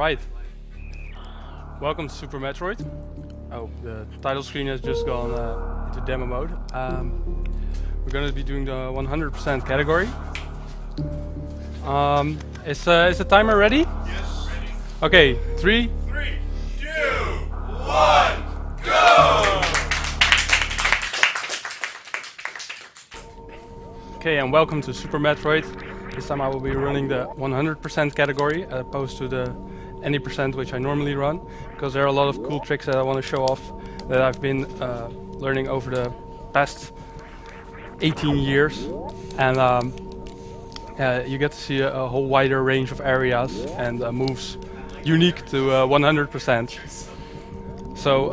Alright, welcome to Super Metroid. Oh, the title screen has just gone into demo mode. We're going to be doing the 100% category. Is the timer ready? Yes. Ready. Okay, 3, 2, 1, go! Okay, and welcome to Super Metroid. This time I will be running the 100% category as opposed to the any percent which I normally run, because there are a lot of cool tricks that I want to show off that I've been learning over the past 18 years. And you get to see a whole wider range of areas and moves unique to 100%. So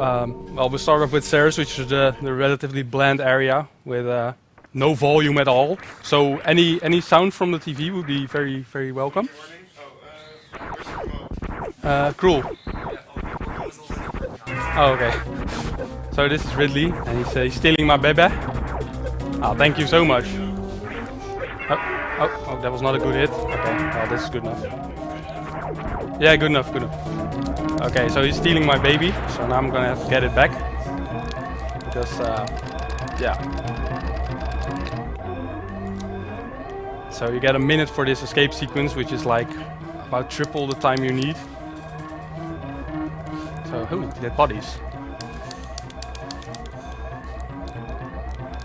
well, we'll start off with stairs, which is the relatively bland area with no volume at all. So any sound from the TV would be very, very welcome. Cruel. Oh, okay. So this is Ridley, and he's stealing my baby. Oh, thank you so much. Oh, that was not a good hit. Okay, well, this is good enough. Yeah, good enough, good enough. Okay, so he's stealing my baby, so now I'm gonna have to get it back. Because, yeah. So you get a minute for this escape sequence, which is like about triple the time you need. So, oh, dead bodies.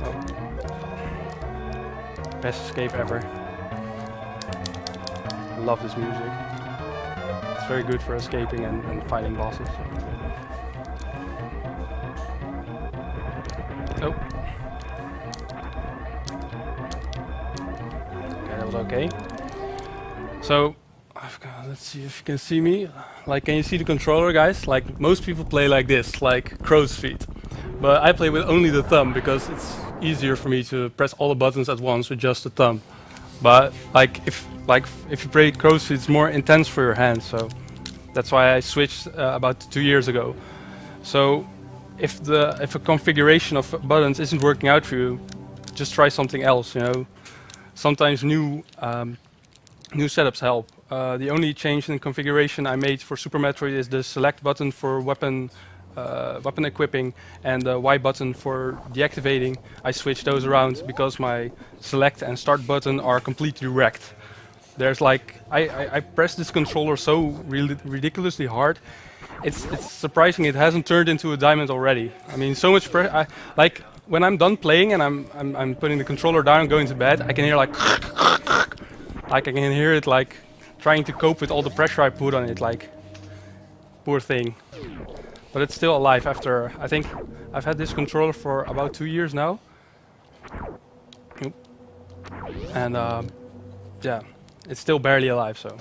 Oh. Best escape ever. I love this music. It's very good for escaping and fighting bosses. Oh. Okay, that was okay. So, let's see if you can see me. Like, can you see the controller, guys? Like, most people play like this, like crow's feet. But I play with only the thumb because it's easier for me to press all the buttons at once with just the thumb. But if you play crow's feet, it's more intense for your hands. So that's why I switched about 2 years ago. So if a configuration of buttons isn't working out for you, just try something else. You know, sometimes new setups help. The only change in configuration I made for Super Metroid is the select button for weapon equipping and the Y button for deactivating. I switched those around because my select and start button are completely wrecked. There's like, I press this controller so ridiculously hard. It's surprising it hasn't turned into a diamond already. I mean, so much pressure. Like when I'm done playing and I'm putting the controller down and going to bed, I can hear like I can hear it like trying to cope with all the pressure I put on it, like, poor thing. But it's still alive after, I think, I've had this controller for about 2 years now. And, yeah, it's still barely alive, so.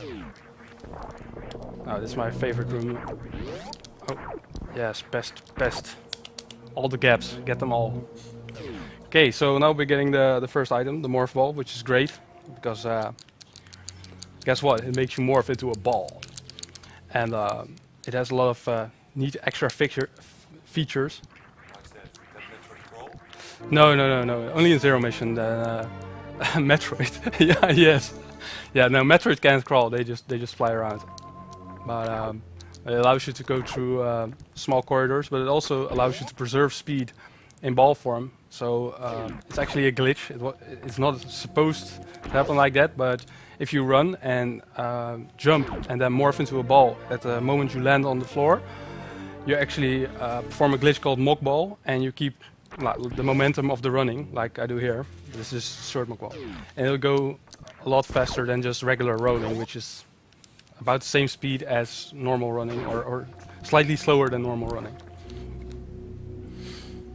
Oh, this is my favorite room. Oh, yes, best. All the gaps, get them all. Okay, so now we're getting the first item, the morph ball, which is great, because, guess what? It makes you morph into a ball, and it has a lot of neat extra features. No. Only in Zero Mission. Metroid. Yeah, yes. Yeah, no. Metroid can't crawl. They just fly around. But it allows you to go through small corridors, but it also allows you to preserve speed in ball form. So it's actually a glitch. It's not supposed to happen like that, but if you run and jump and then morph into a ball at the moment you land on the floor, you actually perform a glitch called mock ball, and you keep the momentum of the running, like I do here. This is short mock ball. And it'll go a lot faster than just regular rolling, which is about the same speed as normal running, or slightly slower than normal running.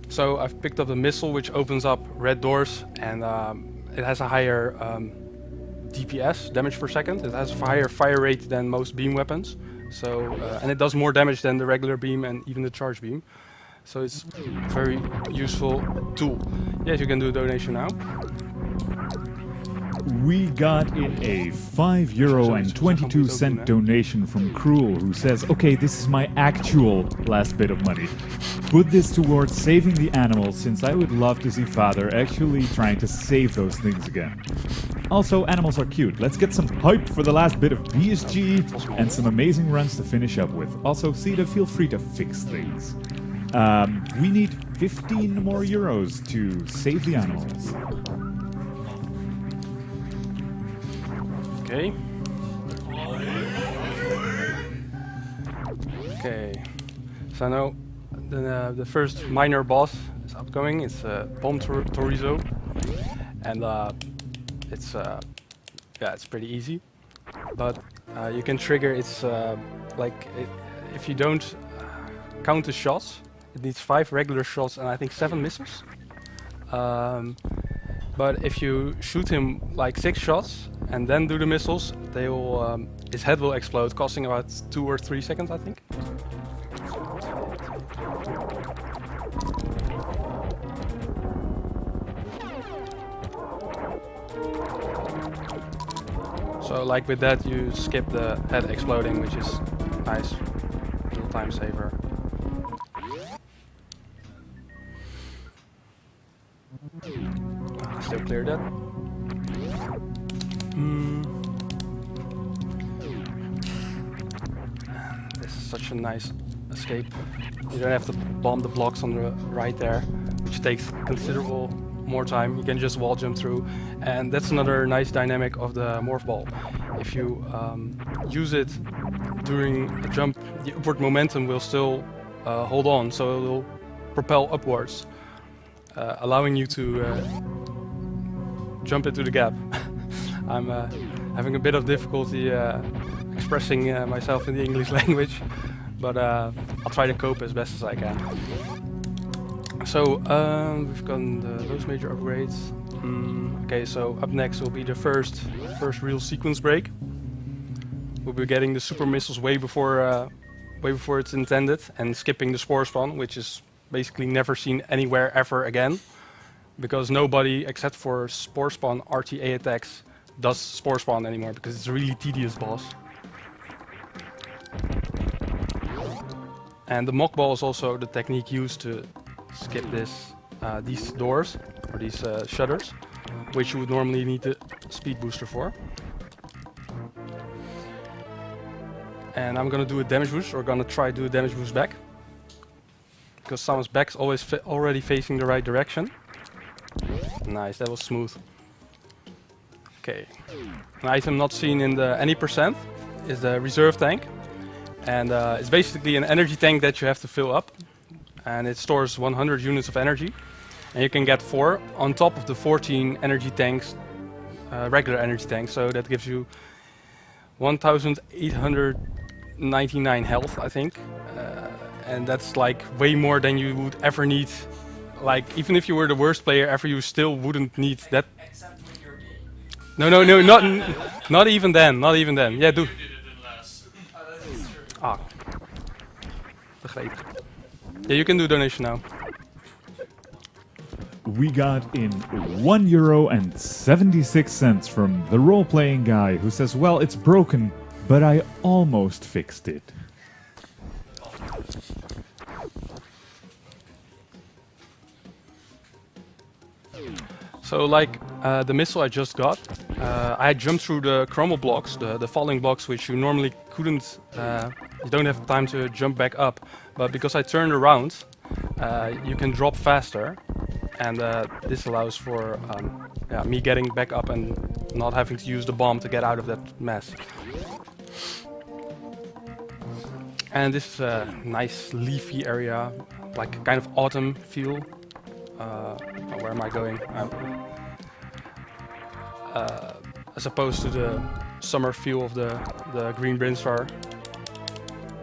So I've picked up a missile which opens up red doors, and it has a higher DPS, damage per second. It has a higher fire rate than most beam weapons. So and it does more damage than the regular beam and even the charge beam. So it's a very useful tool. Yes, you can do a donation now. We got in a €5.22 donation from Cruel, who says, okay, this is my actual last bit of money. Put this towards saving the animals, since I would love to see Father actually trying to save those things again. Also, animals are cute. Let's get some hype for the last bit of BSG and some amazing runs to finish up with. Also, Sita, feel free to fix things. We need 15 more euros to save the animals. Okay. Okay. So now the first minor boss is upcoming. It's Bomb Torizo, and it's pretty easy. But you can trigger its if you don't count the shots, it needs 5 regular shots and I think 7 missiles. But if you shoot him like 6 shots and then do the missiles, they will his head will explode, costing about 2 or 3 seconds, I think. So like with that, you skip the head exploding, which is nice little time saver. Still clear that. This is such a nice escape. You don't have to bomb the blocks on the right there, which takes considerable more time. You can just wall jump through, and that's another nice dynamic of the morph ball. If you use it during a jump, the upward momentum will still hold on, so it will propel upwards, allowing you to jump into the gap. I'm having a bit of difficulty expressing myself in the English language, but I'll try to cope as best as I can. So we've gotten those major upgrades. Okay, so up next will be the first real sequence break. We'll be getting the super missiles way before it's intended, and skipping the spore spawn, which is basically never seen anywhere ever again, because nobody except for spore spawn RTA attacks does spore spawn anymore, because it's a really tedious boss. And the mock ball is also the technique used to skip these doors, or these shutters, which you would normally need the speed booster for. And I'm gonna do a damage boost, or gonna try to do a damage boost back, because Samus' back's always already facing the right direction. Nice, that was smooth. Okay, an item not seen in the any percent is the reserve tank, and it's basically an energy tank that you have to fill up, and it stores 100 units of energy, and you can get 4 on top of the 14 energy tanks, regular energy tanks, so that gives you 1,899 health, I think, and that's like way more than you would ever need. Like, even if you were the worst player ever, you still wouldn't need that. Except when you're gay. No, not even then, not even then. Yeah, do. You did it in less. That is true. Ah, begrepen. Yeah, you can do donation now. We got in €1.76 from the role-playing guy, who says, well, it's broken, but I almost fixed it. So like the missile I just got, I jumped through the crumble blocks, the falling blocks, which you normally couldn't, you don't have time to jump back up. But because I turned around, you can drop faster, and this allows for me getting back up and not having to use the bomb to get out of that mess. And this is a nice leafy area, like kind of autumn feel. Where am I going? As opposed to the summer feel of the green Brinstar.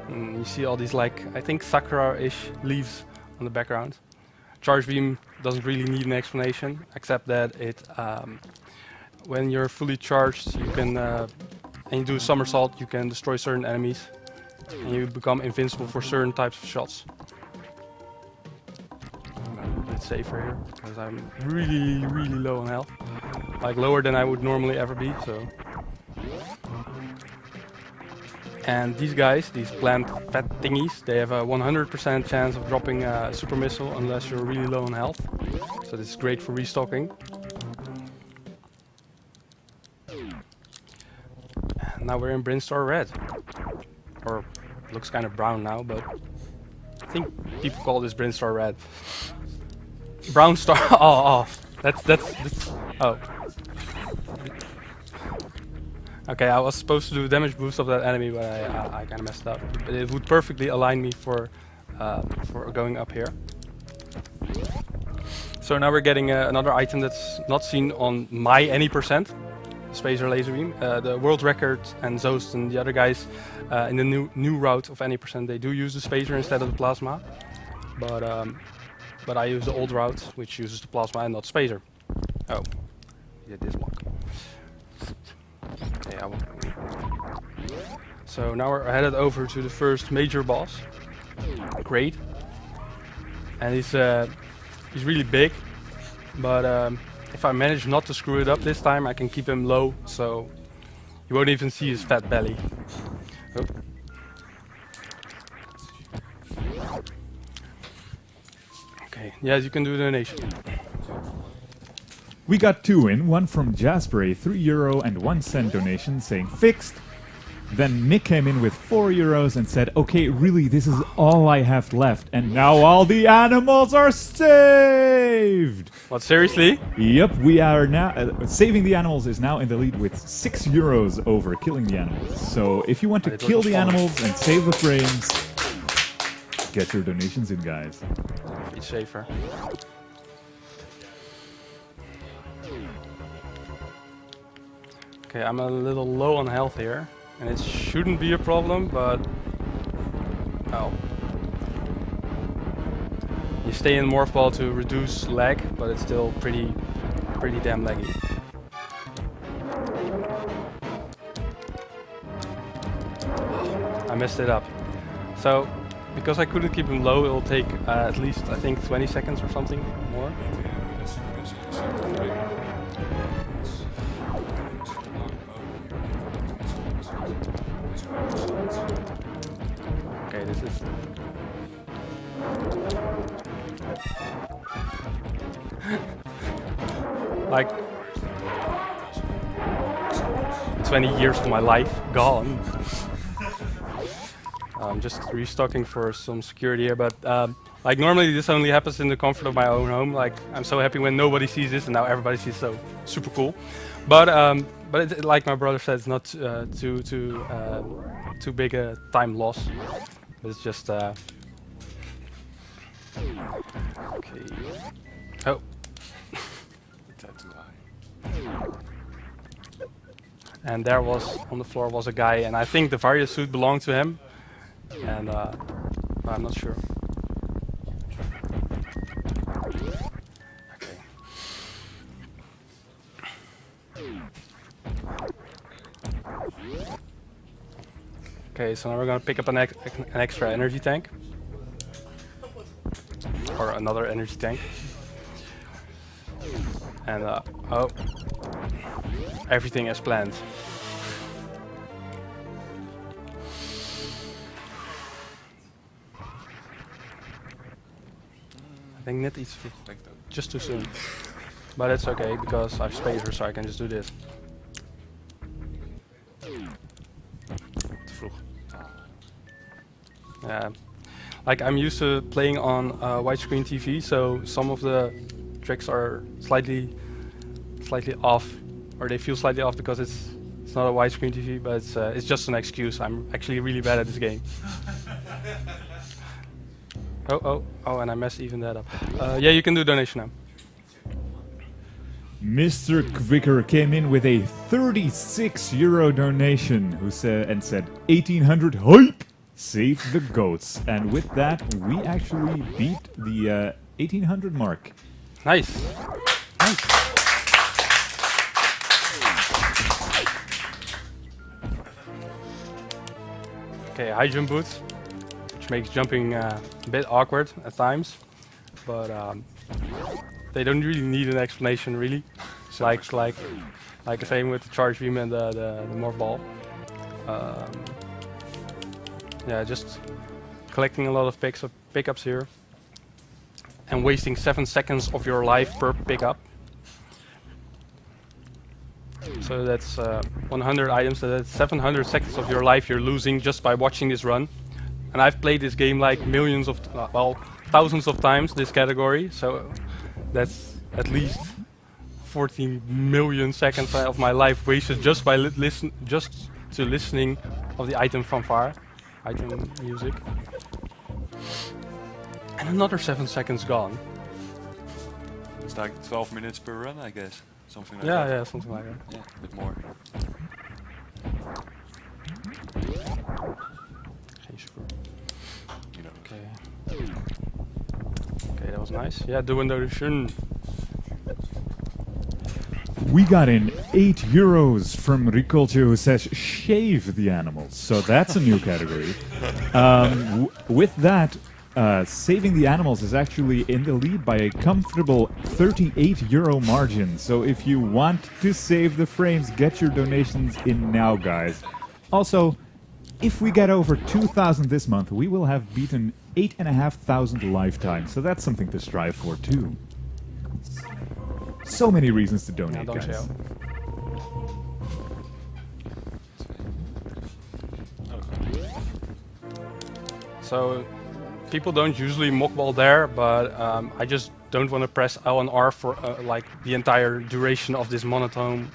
And you see all these, like, I think sakura-ish leaves on the background. Charge beam doesn't really need an explanation, except that it, when you're fully charged, you can, and you do a somersault, you can destroy certain enemies, and you become invincible for certain types of shots. I'm a bit safer here, because I'm really low on health. like lower than I would normally ever be. So. And these guys, these plant fat thingies, they have a 100% chance of dropping a super missile unless you're really low on health. So this is great for restocking. And now we're in Brinstar Red. Or looks kind of brown now, but I think people call this Brinstar Red. Brown Star. Oh, that's oh. Okay, I was supposed to do damage boost of that enemy, but I kind of messed up. But it would perfectly align me for going up here. So now we're getting another item that's not seen on my any percent, Spacer Laser Beam. The world record and Zoast and the other guys in the new route of any percent, they do use the Spacer instead of the Plasma. But I use the old route, which uses the Plasma and not Spacer. Oh, yeah, this one. Okay, so now we're headed over to the first major boss. Great. And he's really big, but if I manage not to screw it up this time, I can keep him low, so you won't even see his fat belly. Oh. Okay, yes, you can do the donation. We got two in, one from Jasper, a €3.01 donation saying fixed. Then Nick came in with €4 and said, okay, really, this is all I have left, and now all the animals are saved! What, seriously? Yep, we are now, saving the animals is now in the lead with €6 over killing the animals. So if you want to kill the animals and save the frames, get your donations in, guys. It's safer. Okay, I'm a little low on health here, and it shouldn't be a problem, but oh. You stay in Morph Ball to reduce lag, but it's still pretty damn laggy. I messed it up. So, because I couldn't keep him low, it'll take at least, I think, 20 seconds or something more. Okay, this is... like 20 years of my life gone. I'm just restocking for some security here, but like normally this only happens in the comfort of my own home. Like I'm so happy when nobody sees this, and now everybody sees, so super cool. But it, like my brother said, it's not too big a time loss. But it's just okay. Oh. And there was on the floor was a guy, and I think the Varia suit belonged to him. And I'm not sure. Okay. Okay, so now we're gonna pick up an extra energy tank, or another energy tank. And oh, everything as planned. I think net iets just too soon, but it's okay because I have spacer, so I can just do this. Yeah, like I'm used to playing on widescreen TV, so some of the tricks are slightly off, or they feel slightly off because it's not a widescreen TV, but it's just an excuse. I'm actually really bad at this game. Oh, and I messed even that up. Yeah, you can do donation now. Mr. Quicker came in with a €36 donation who said 1800 hype! Save the goats. And with that, we actually beat the 1800 mark. Nice. Nice. Okay, high jump boots, which makes jumping a bit awkward at times, but they don't really need an explanation, really. So like much like like the same with the charge beam and the morph ball. Yeah, just collecting a lot of pickups here, and wasting 7 seconds of your life per pickup. So that's 100 items, so that's 700 seconds of your life you're losing just by watching this run. And I've played this game like millions of, well, thousands of times, this category, so that's at least 14 million seconds of my life wasted just by listening of the item fanfare, item music. And another 7 seconds gone. It's like 12 minutes per run, I guess. Something like Yeah, that. yeah, something like that. Yeah, a bit more. Geen sugar. You know. Okay. Okay, that was nice. Yeah, doing the shun. We got in €8 from Ricolcio, who says shave the animals. So that's a new category. With that, saving the animals is actually in the lead by a comfortable €38 margin. So if you want to save the frames, get your donations in now, guys. Also, if we get over 2,000 this month, we will have beaten 8,500 lifetimes. So that's something to strive for too. So many reasons to donate, don't guys. show. So people don't usually mockball there, but I just don't want to press L and R for like the entire duration of this monotone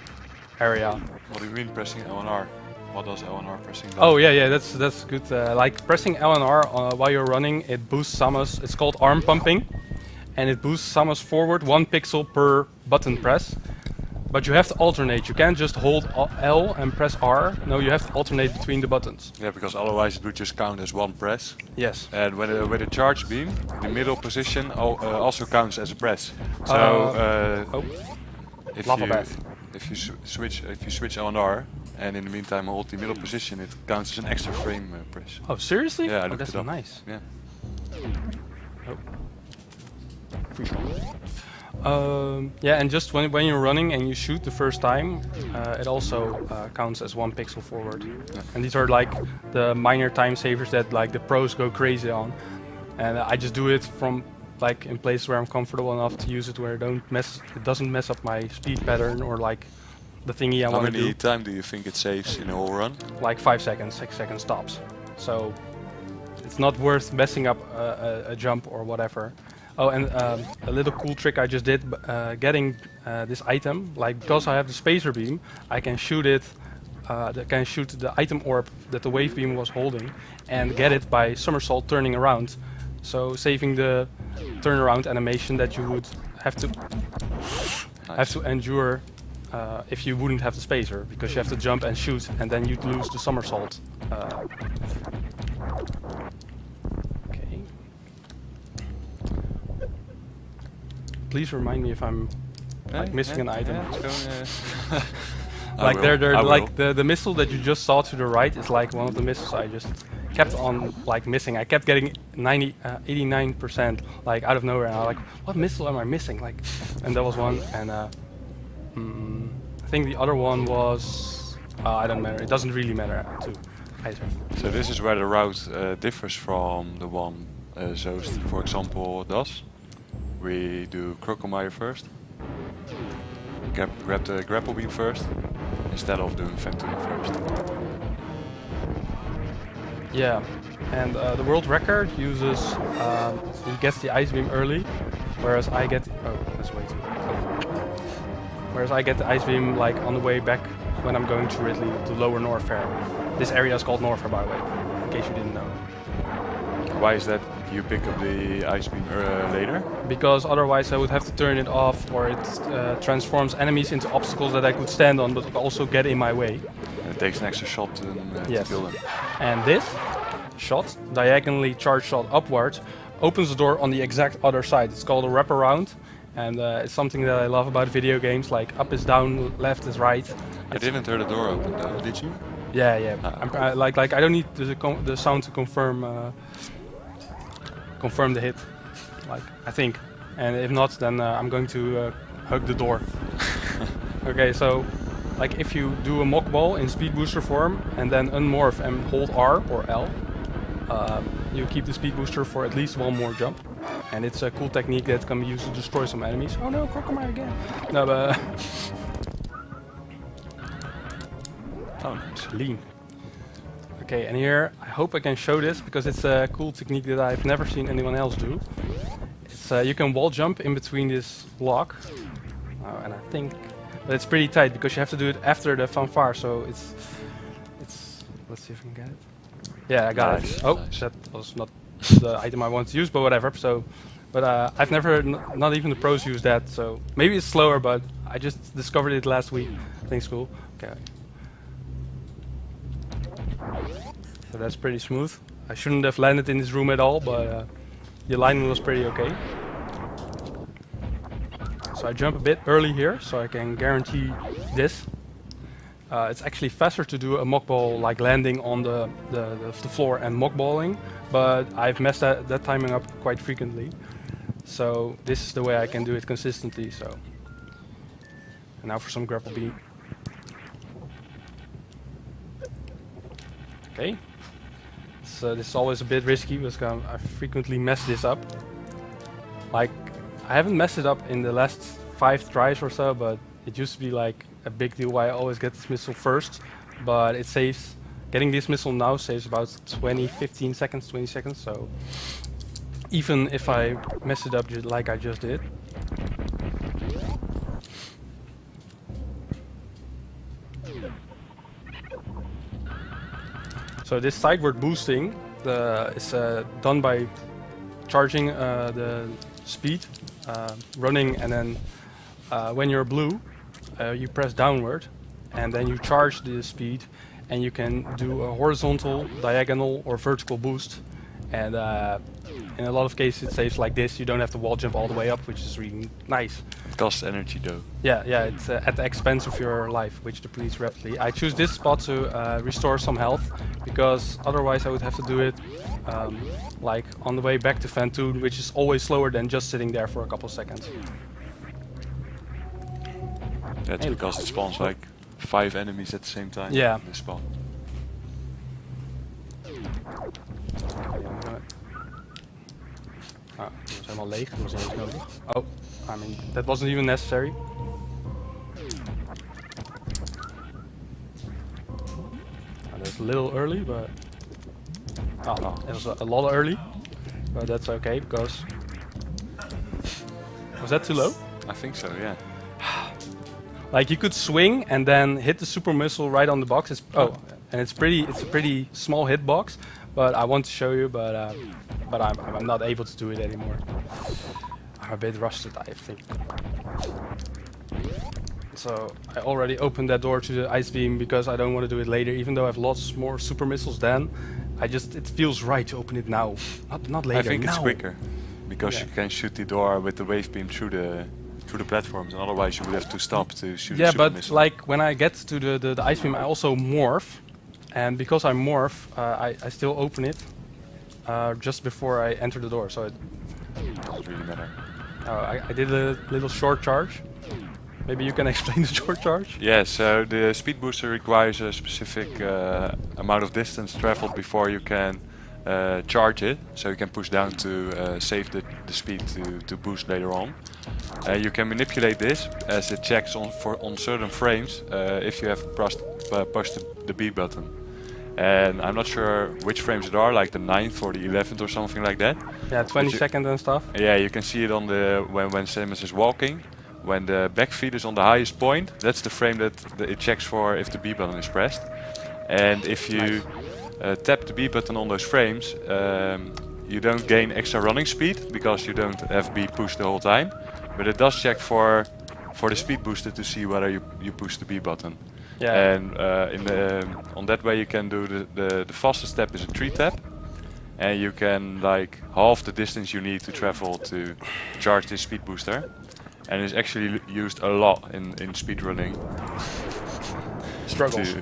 area. What do you mean pressing L and R? What does L and R pressing do? Oh yeah, that's good. Like pressing L and R while you're running, it boosts summons. It's called arm pumping, and it boosts summons forward 1 pixel per button press. But you have to alternate. You can't just hold L and press R. No, you have to alternate between the buttons. Yeah, because otherwise it would just count as one press. Yes. And with a charge beam, the middle position also counts as a press. So Oh, if lava you bath. if you switch L and R, and in the meantime hold the middle position, it counts as an extra frame press. Oh, seriously? Yeah, I Oh, looked that's it up. nice. Yeah. Yeah, and just when you're running and you shoot the first time, it also counts as 1 pixel forward. Yeah. And these are like the minor time savers that like the pros go crazy on. And I just do it from like in places where I'm comfortable enough to use it, where it doesn't mess up my speed pattern or like the thingy I How want to many do. time do you think it saves in a whole run? Like 5 seconds, 6 seconds tops. So it's not worth messing up a jump or whatever. Oh, and a little cool trick I just did, getting this item, like because I have the spacer beam, I can shoot it, can shoot the item orb that the wave beam was holding, and get it by somersault turning around. So saving the turnaround animation that you would have to endure if you wouldn't have the spacer, because you have to jump and shoot, and then you'd lose the somersault. Okay. Please remind me if I'm like missing an item. Yeah, it's going, Like I like the missile that you just saw to the right is like one of the missiles I just kept on like missing. I kept getting 89% like out of nowhere, and I was like, what missile am I missing? Like, and that was one, and I think the other one was I don't matter. It doesn't really matter too. Either. So this is where the route differs from the one Zoost, for example, does. We do Crocomire first. Grab the grapple beam first, instead of doing Phantom first. Yeah, and the world record uses he gets the ice beam early, whereas I get that's way too late. Whereas I get the ice beam like on the way back when I'm going to Ridley to Lower Norfair. This area is called Norfair, by the way, in case you didn't know. Why is that? You pick up the ice beam later? Because otherwise I would have to turn it off, or it transforms enemies into obstacles that I could stand on, but also get in my way. It takes an extra shot to kill them. And this shot, diagonally charged shot upwards, opens the door on the exact other side. It's called a wraparound, and it's something that I love about video games. Like up is down, left is right. I didn't hear the door open though, did you? Yeah. Ah. Like I don't need the sound to confirm the hit. Like I think, and if not, then I'm going to hug the door. Okay, so like if you do a mock ball in speed booster form and then unmorph and hold R or L, you keep the speed booster for at least one more jump. And it's a cool technique that can be used to destroy some enemies. Oh no, Crocomire again. No, but Oh, nice. lean. Okay, and here I hope I can show this because it's a cool technique that I've never seen anyone else do. It's you can wall jump in between this block, and I think, but it's pretty tight because you have to do it after the fanfare. So it's. Let's see if we can get it. Yeah, I got Nice, it. Oh, nice. that was not the item I wanted to use, but whatever. So, but I've never, not even the pros use that. So maybe it's slower, but I just discovered it last week. Thanks, cool. Okay. So that's pretty smooth. I shouldn't have landed in this room at all, but the alignment was pretty okay. So I jump a bit early here, so I can guarantee this. It's actually faster to do a mock ball like landing on the floor and mock balling, but I've messed that timing up quite frequently. So this is the way I can do it consistently. So, and now for some grapple beam. Okay. So this is always a bit risky because I frequently mess this up. Like, I haven't messed it up in the last 5 tries or so, but it used to be like a big deal why I always get this missile first. But it saves, getting this missile now saves about 15 seconds, 20 seconds. So even if I mess it up just like I just did. So this sideward boosting is done by charging the speed, running, and then when you're blue, you press downward, and then you charge the speed, and you can do a horizontal, diagonal, or vertical boost. And in a lot of cases it saves like this. You don't have to wall jump all the way up, which is really nice. It costs energy though. Yeah, it's at the expense of your life, which depletes rapidly. I choose this spot to restore some health, because otherwise I would have to do it like on the way back to Fantoon, which is always slower than just sitting there for a couple seconds. That's Hey, because it spawns like 5 enemies at the same time. Yeah. In this spawn. Ah, die was helemaal leeg, dat was niet eens nodig. Oh, I mean, that wasn't even necessary. That's a little early, but... Oh, it was a lot early, but that's okay, because... Was that too low? I think so, yeah. Like, you could swing and then hit the super missile right on the box. And it's a pretty small hitbox, but I want to show you, but I'm not able to do it anymore. I'm a bit rusted, I think. So I already opened that door to the ice beam because I don't want to do it later, even though I have lots more super missiles then. It feels right to open it now, not later. I think it's now. quicker, because Yeah. you can shoot the door with the wave beam through the platforms, and otherwise you would have to stop to shoot Yeah, the super but missile. like when I get to the ice beam, I also morph, and because I morph, I still open it just before I enter the door. So it doesn't really matter. I did a little short charge. Maybe you can explain the short charge? Yeah, so the speed booster requires a specific amount of distance traveled before you can charge it, so you can push down to save the speed to boost later on. You can manipulate this as it checks on certain frames if you have pushed the B button. And I'm not sure which frames it are, like the 9th or the 11th or something like that. Yeah, 20 seconds and stuff. Yeah, you can see it on the when Samus is walking. When the back feed is on the highest point, that's the frame that it checks for if the B button is pressed. And if you tap the B button on those frames, you don't gain extra running speed because you don't have B pushed the whole time. But it does check for the speed booster to see whether you push the B button. Yeah. And on that way you can do the fastest step is a 3 tap. And you can like half the distance you need to travel to charge this speed booster. And it's actually used a lot in speedrunning. Struggles.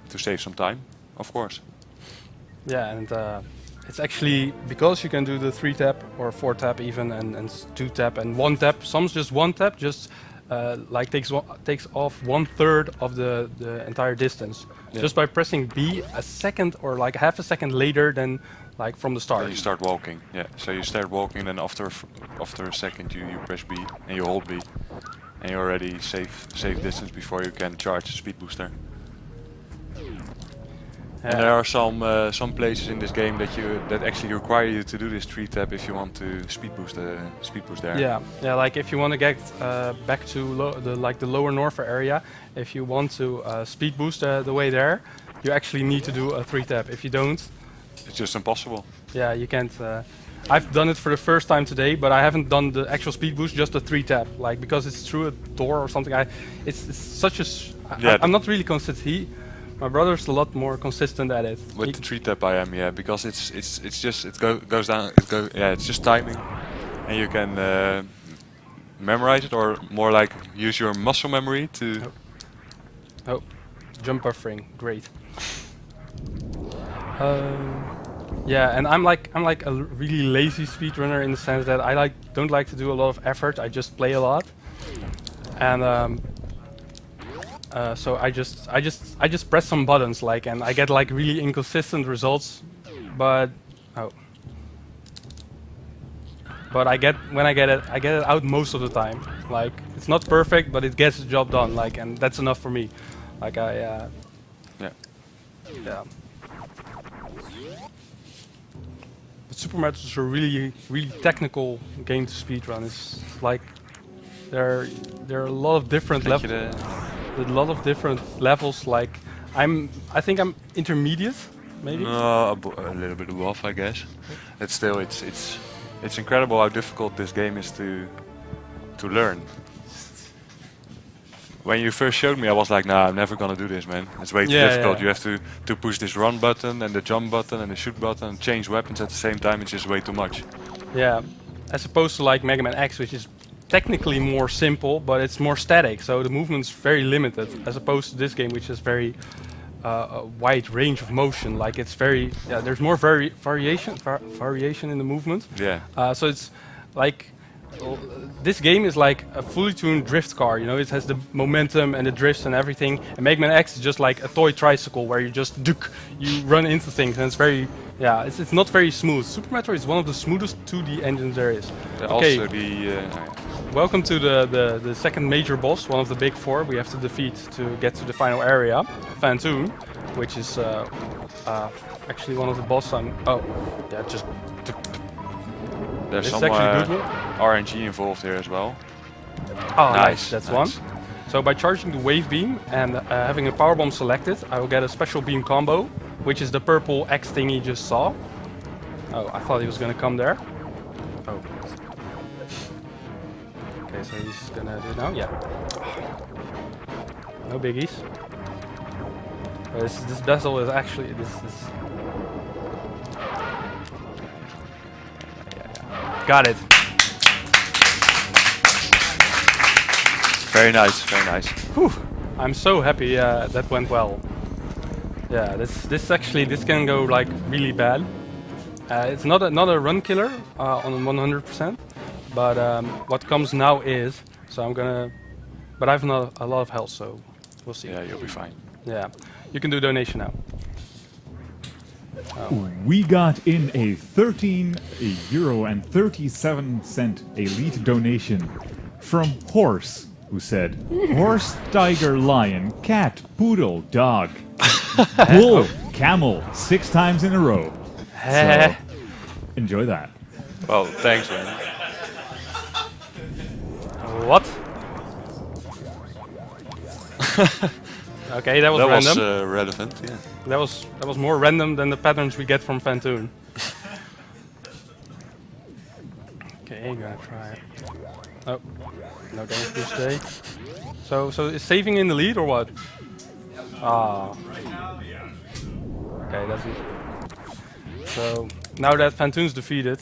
To save some time, of course. Yeah, and it's actually because you can do the 3 tap or 4 tap even, and 2 tap and 1 tap. Some just 1 tap just like takes off 1/3 of the entire distance just by pressing B a second or like half a second later than like from the start. Then you start walking. Yeah. So you start walking, then after a second you press B and you hold B, and you already save distance before you can charge the speed booster. And there are some places in this game that actually require you to do this 3 tap if you want to speed boost there. Yeah. Like if you want to get back to the lower north area, if you want to speed boost the way there, you actually need to do a 3 tap. If you don't, it's just impossible. Yeah, you can't. I've done it for the first time today, but I haven't done the actual speed boost, just a 3 tap. Like because it's through a door or something. It's such a. I'm not really consistent. My brother's a lot more consistent at it. With the 3 tap I am, yeah, because it's just goes down. It's just timing, and you can memorize it, or more like use your muscle memory to. Oh, jump buffering, great. Yeah, and I'm like a really lazy speedrunner in the sense that I don't like to do a lot of effort. I just play a lot, and so I just press some buttons like, and I get like really inconsistent results, but I get it out most of the time. Like it's not perfect, but it gets the job done. Like, and that's enough for me. Like yeah. But Super Metroid is a really technical game to speedrun. It's like there are a lot of different levels. A lot of different levels. Like I think I'm intermediate, maybe. No, a little bit off, I guess. It's still it's incredible how difficult this game is to learn. When you first showed me, I was like, nah, I'm never gonna do this, man. It's way too difficult. Yeah. You have to push this run button and the jump button and the shoot button and change weapons at the same time. It's just way too much. Yeah, as opposed to like Mega Man X, which is technically more simple, but it's more static, so the movement's very limited, as opposed to this game, which is very a wide range of motion. Like it's very, there's more variation in the movement. Yeah. So it's like this game is like a fully tuned drift car. You know, it has the momentum and the drifts and everything. And Mega Man X is just like a toy tricycle where you just you run into things, and it's very. Yeah, it's not very smooth. Super Metroid is one of the smoothest 2D engines there is. Okay. Also Welcome to the second major boss, one of the big 4 we have to defeat to get to the final area, Phantoon, which is actually one of the boss. There's some RNG involved here as well. Oh, nice. That's one. So by charging the wave beam and having a power bomb selected, I will get a special beam combo, which is the purple X thing you just saw. Oh, I thought he was gonna come there. Oh. Okay, so he's gonna do it now. Yeah. No biggies. This bezel is actually this. Got it. Very nice, very nice. Whew. I'm so happy that went well. Yeah, this can go like really bad. It's not a run killer on 100%, but what comes now is, so I'm gonna, but I've not a lot of health, so we'll see. Yeah, you'll be fine. Yeah, you can do donation now. We got in a €13.37 elite donation from Horse, who said, horse, tiger, lion, cat, poodle, dog, bull, camel, 6 times in a row. So, enjoy that. Well, thanks, man. What? Okay, that was random. That was relevant, yeah. That was more random than the patterns we get from Phantoon. Okay, gonna try it. Oh, no games this day. So is saving in the lead or what? Ah. Okay, that's it. So now that Phantoon's defeated,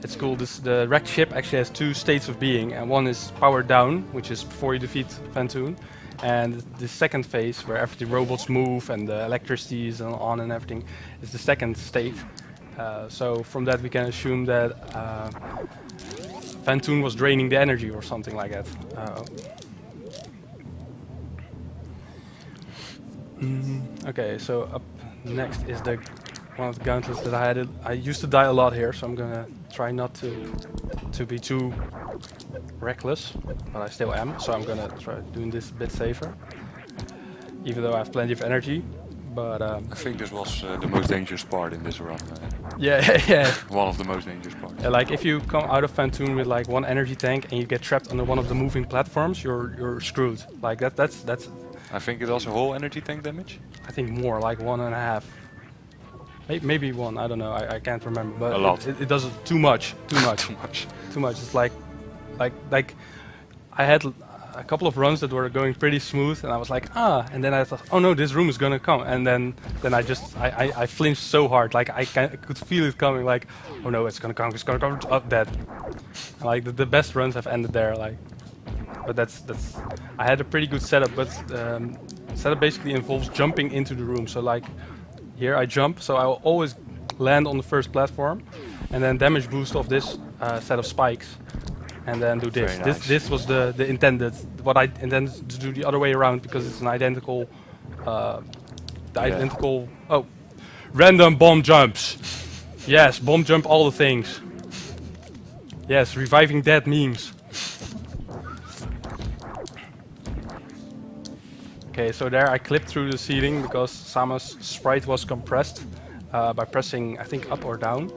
it's cool. The wrecked ship actually has 2 states of being, and one is powered down, which is before you defeat Phantoon, and the second phase where the robots move and the electricity is on and everything is the second state. So from that we can assume that Van was draining the energy or something like that. Okay, so up next is the one of the gauntlets that I had. I used to die a lot here, so I'm gonna try not to be too reckless, but I still am. So I'm gonna try doing this a bit safer, even though I have plenty of energy. But I think this was the most dangerous part in this run. yeah, yeah. One of the most dangerous parts. Yeah, like if you come out of Phantom with like one energy tank and you get trapped under one of the moving platforms, you're screwed. Like that's. I think it does a whole energy tank damage. I think more, like 1.5. Maybe 1. I don't know. I can't remember. But A lot. It does too much. Too much. Too much. Too much. It's like I had a couple of runs that were going pretty smooth, and I was like, and then I thought, oh no, this room is gonna come, and then I flinched so hard, like I could feel it coming, like, oh no, it's gonna come, dead. And, like the best runs have ended there, like, but that's I had a pretty good setup, but setup basically involves jumping into the room. So like here I jump, so I will always land on the first platform, and then damage boost off this set of spikes. And then do this. Very nice. This was the intended. What I intended to do the other way around because it's an identical, identical. Oh, random bomb jumps. Yes, bomb jump all the things. Yes, reviving dead memes. Okay, so there I clipped through the ceiling because Sama's sprite was compressed by pressing, I think, up or down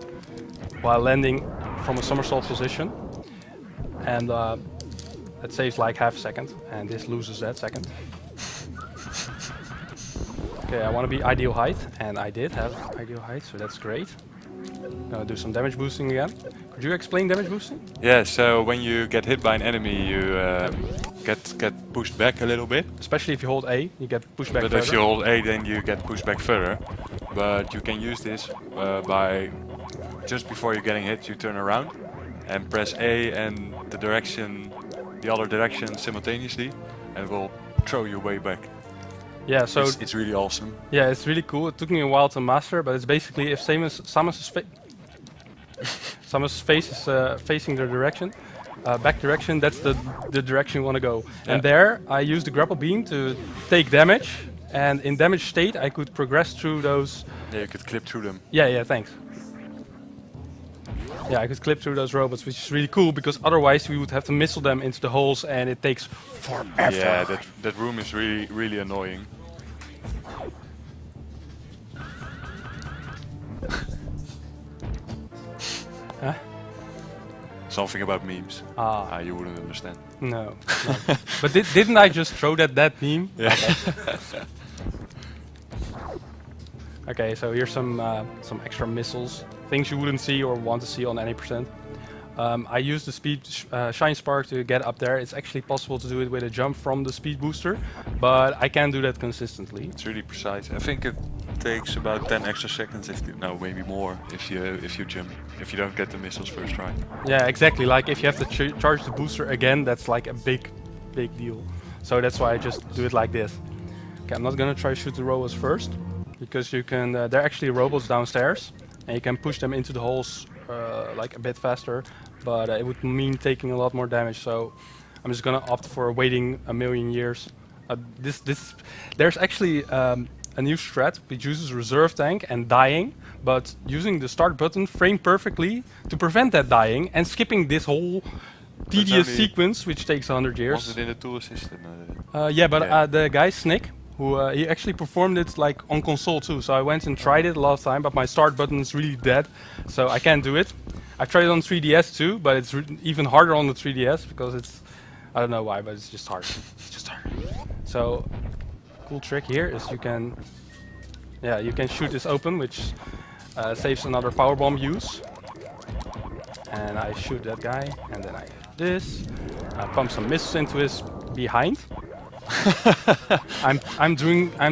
while landing from a somersault position. And that saves like half a second, and this loses that second. Okay, I want to be ideal height, and I did have ideal height, so that's great. Gonna do some damage boosting again. Could you explain damage boosting? Yeah, so when you get hit by an enemy, you get pushed back a little bit. Especially if you hold A, you get pushed back But further. if you hold A, then you get pushed back further. But you can use this by just before you're getting hit, you turn around and press A and the other direction simultaneously, and it will throw you way back. Yeah, so It's really awesome. yeah, it's really cool. It took me a while to master, but it's basically if Samus's face is facing the direction, back direction, that's the direction you want to go. Yeah. And there, I used the grapple beam to take damage, and in damage state, I could progress through those. Yeah, you could clip through them. Yeah, thanks. Yeah, I could clip through those robots, which is really cool because otherwise we would have to missile them into the holes, and it takes forever. Yeah, that room is really annoying. Huh? Something about memes. You wouldn't understand. No. But didn't I just throw that meme? Yeah. Okay, so here's some extra missiles, things you wouldn't see or want to see on any percent. I use the speed shine spark to get up there. It's actually possible to do it with a jump from the speed booster, but I can't do that consistently. It's really precise. I think it takes about 10 extra seconds, maybe more, if you jump, if you don't get the missiles first try. Yeah, exactly. Like if you have to charge the booster again, that's like a big deal. So that's why I just do it like this. Okay, I'm not gonna try to shoot the robots first, because you can. They're actually robots downstairs, and you can push them into the holes like a bit faster. But it would mean taking a lot more damage. So I'm just gonna opt for waiting a million years. There's actually a new strat which uses reserve tank and dying, but using the start button framed perfectly to prevent that dying and skipping this whole tedious sequence which takes 100 years. Was it in the tool assistant? Yeah, but the guy Snick, who he actually performed it like on console too. So I went and tried it last time, but my start button is really dead, so I can't do it. I've tried it on 3DS too, but it's even harder on the 3DS because it's, I don't know why, but it's just hard. It's just hard. So, cool trick here is you can shoot this open, which saves another power bomb use. And I shoot that guy, and then I do this. I pump some missiles into his behind. I'm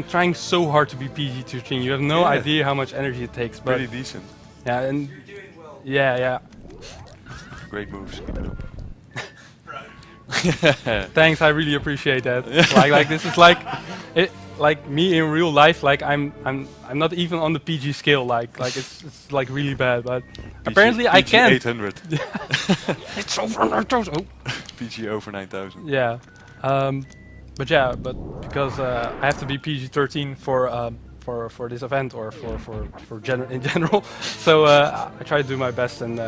trying so hard to be PG-13. You have no idea how much energy it takes. But Really decent. yeah, and You're doing well. yeah. Great moves. Keep it up. Thanks, I really appreciate that. Like this is like, like me in real life, like I'm not even on the PG scale. Like it's like really bad. But apparently I PG can. 800. It's over 9,000. Oh. PG over 9000. Yeah, but yeah, but because I have to be PG-13 for this event or in general, so I try to do my best and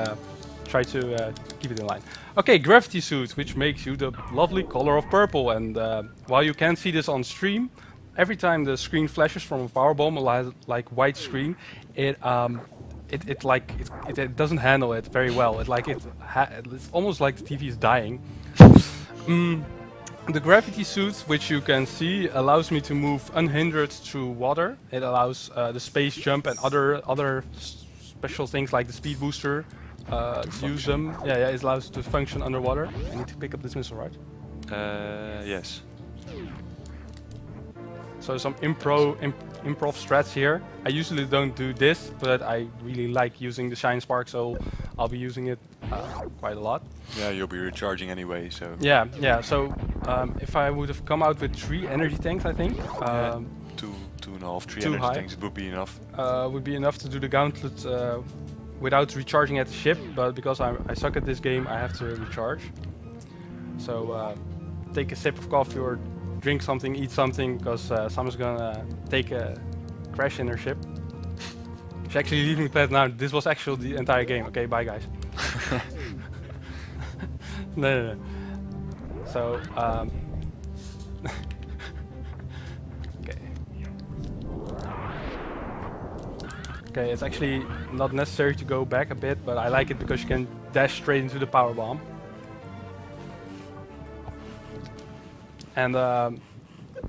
try to keep it in line. Okay, gravity suit, which makes you the lovely color of purple, and while you can't see this on stream, every time the screen flashes from a power bomb, like white screen, it doesn't handle it very well. It's almost like the TV is dying. The gravity suit, which you can see, allows me to move unhindered through water. It allows the space jump and other special things like the speed booster to use them. Yeah, it allows to function underwater. I need to pick up this missile, right? Yes. So some improv strats here. I usually don't do this, but I really like using the Shine Spark, so I'll be using it quite a lot. Yeah, you'll be recharging anyway, so... Yeah. So if I would have come out with 3 energy tanks, I think. Two and a half, 3 too energy high. tanks, it would be enough. Would be enough to do the gauntlet without recharging at the ship, but because I suck at this game, I have to recharge. So take a sip of coffee or drink something, eat something, because someone's gonna take a crash in their ship. She's actually leaving the planet now. This was actually the entire game. Okay, bye guys. No. So, okay. Okay, it's actually not necessary to go back a bit, but I like it because you can dash straight into the power bomb. And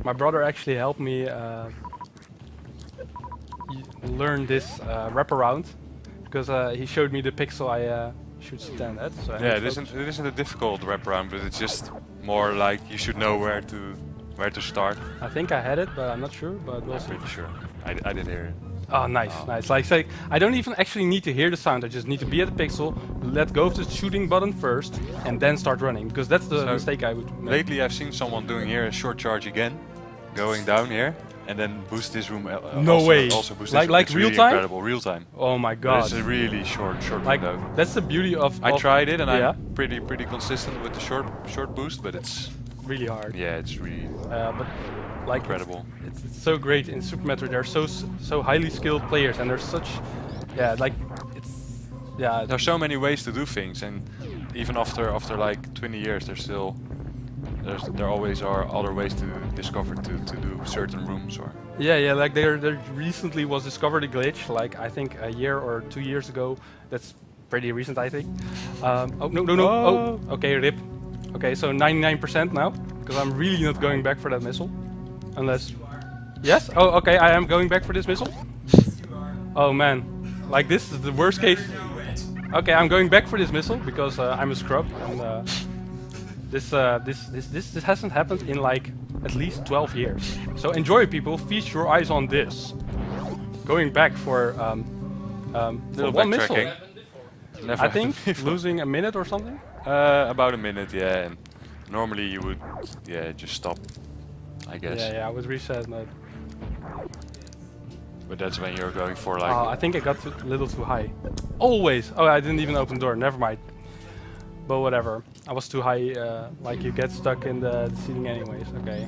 my brother actually helped me learn this wraparound because he showed me the pixel I should stand at. So Yeah, it isn't a difficult wraparound, but it's just more like you should know where to start. I think I had it, but I'm not sure. But we'll I'm see. pretty sure. I did hear it. Oh, nice. Like, say, I don't even actually need to hear the sound. I just need to be at the pixel, let go of the shooting button first, and then start running. Because that's the mistake I would make. Lately, I've seen someone doing here a short charge again, going down here, and then boost this room. No way. Also boost Like this room. It's real really time? Incredible, real time. Oh my But god. it's a really short Like window. that's the beauty of. I tried it, and yeah, I'm pretty consistent with the short boost, but it's really hard. yeah, it's really But like incredible. It's so great in Super Metroid. They're so highly skilled players, and they're such like it's There's so many ways to do things, and even after like 20 years, there always are other ways to discover to do certain rooms or. Yeah, like there recently was discovered a glitch, like I think a year or 2 years ago. That's pretty recent, I think. Oh no! Oh. Oh, okay, rip. Okay, so 99% now, because I'm really not going back for that missile, unless. Yes. Oh, okay. I am going back for this missile. Oh man, like this is the worst case. Okay, I'm going back for this missile because I'm a scrub, and this hasn't happened in like at least 12 years. So enjoy, people. Feast your eyes on this. Going back for Little one missile. backtracking. Never I think happened before. losing a minute or something. About a minute, yeah. And normally you would, just stop, I guess. Yeah, I would reset mode. But that's when you're going for like. I think I got a little too high. Always. Oh, I didn't even open the door. Never mind. But whatever. I was too high. Like you get stuck in the seating anyways. Okay.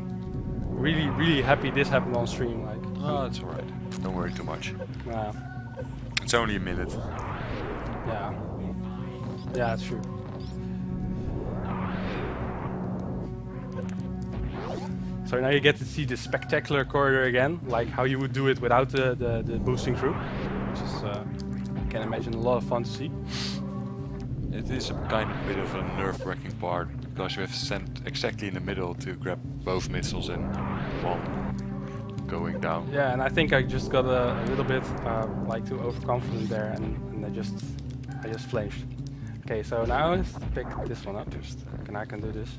Really happy this happened on stream. Like. Oh, it's alright. Don't worry too much. Yeah. It's only a minute. Yeah. Yeah, that's true. So now you get to see the spectacular corridor again, like how you would do it without the boosting crew, which is, I can imagine, a lot of fun to see. It is a kind of bit of a nerve-wracking part because you have to stand exactly in the middle to grab both missiles in one going down. Yeah, and I think I just got a little bit like too overconfident there, and I just flinched. Okay, so now let's pick this one up. I can do this.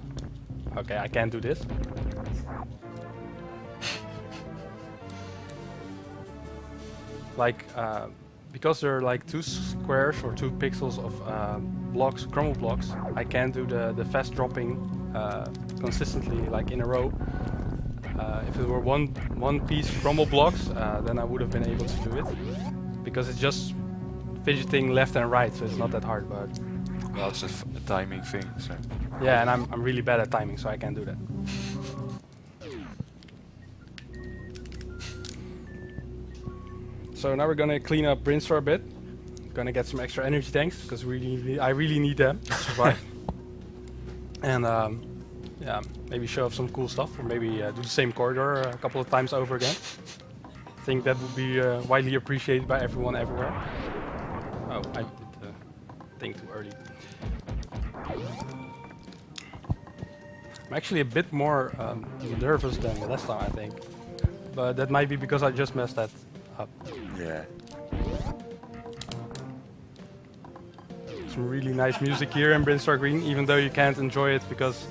Okay, I can't do this. Like, because there are like 2 squares or 2 pixels of blocks, crumble blocks, I can't do the fast dropping consistently, like in a row. If it were one piece crumble blocks, then I would have been able to do it, because it's just fidgeting left and right, so it's not that hard. But Well, it's a timing thing. So yeah, and I'm really bad at timing, so I can't do that. So now we're gonna clean up Brinstar a bit. Gonna get some extra energy tanks because I really need them to survive. And yeah, maybe show off some cool stuff, or maybe do the same corridor a couple of times over again. I think that would be widely appreciated by everyone everywhere. Oh, I did the thing too early. I'm actually a bit more nervous than last time, I think. But that might be because I just messed that up. yeah. Some really nice music here in Brinstar Green, even though you can't enjoy it because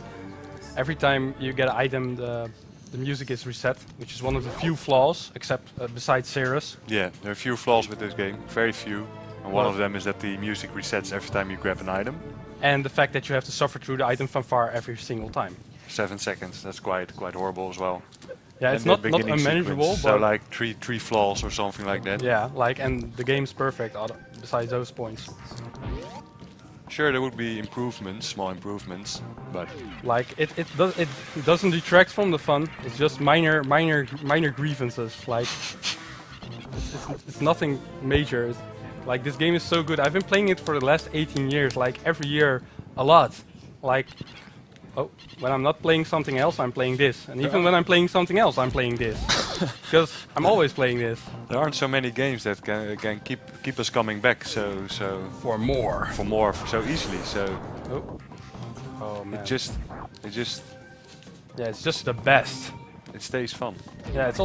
every time you get an item, the music is reset, which is one of the few flaws, except besides Cirrus. Yeah, there are a few flaws with this game, very few. And one of them is that the music resets every time you grab an item. And the fact that you have to suffer through the item fanfare every single time. 7 seconds, that's quite horrible as well. Yeah, And it's the not beginning unmanageable, sequence, but so like three flaws or something like that. yeah, like, and the game's perfect besides those points. Sure, there would be improvements, small improvements, but Like it doesn't detract from the fun. It's just minor grievances. Like it's nothing major. Like this game is so good. I've been playing it for the last 18 years. Like every year, a lot. Like when I'm not playing something else, I'm playing this. And even when I'm playing something else, I'm playing this. Because I'm always playing this. there aren't so many games that can keep us coming back so For more. so easily. So Oh man. it just Yeah, it's just the best. it stays fun. Yeah, it's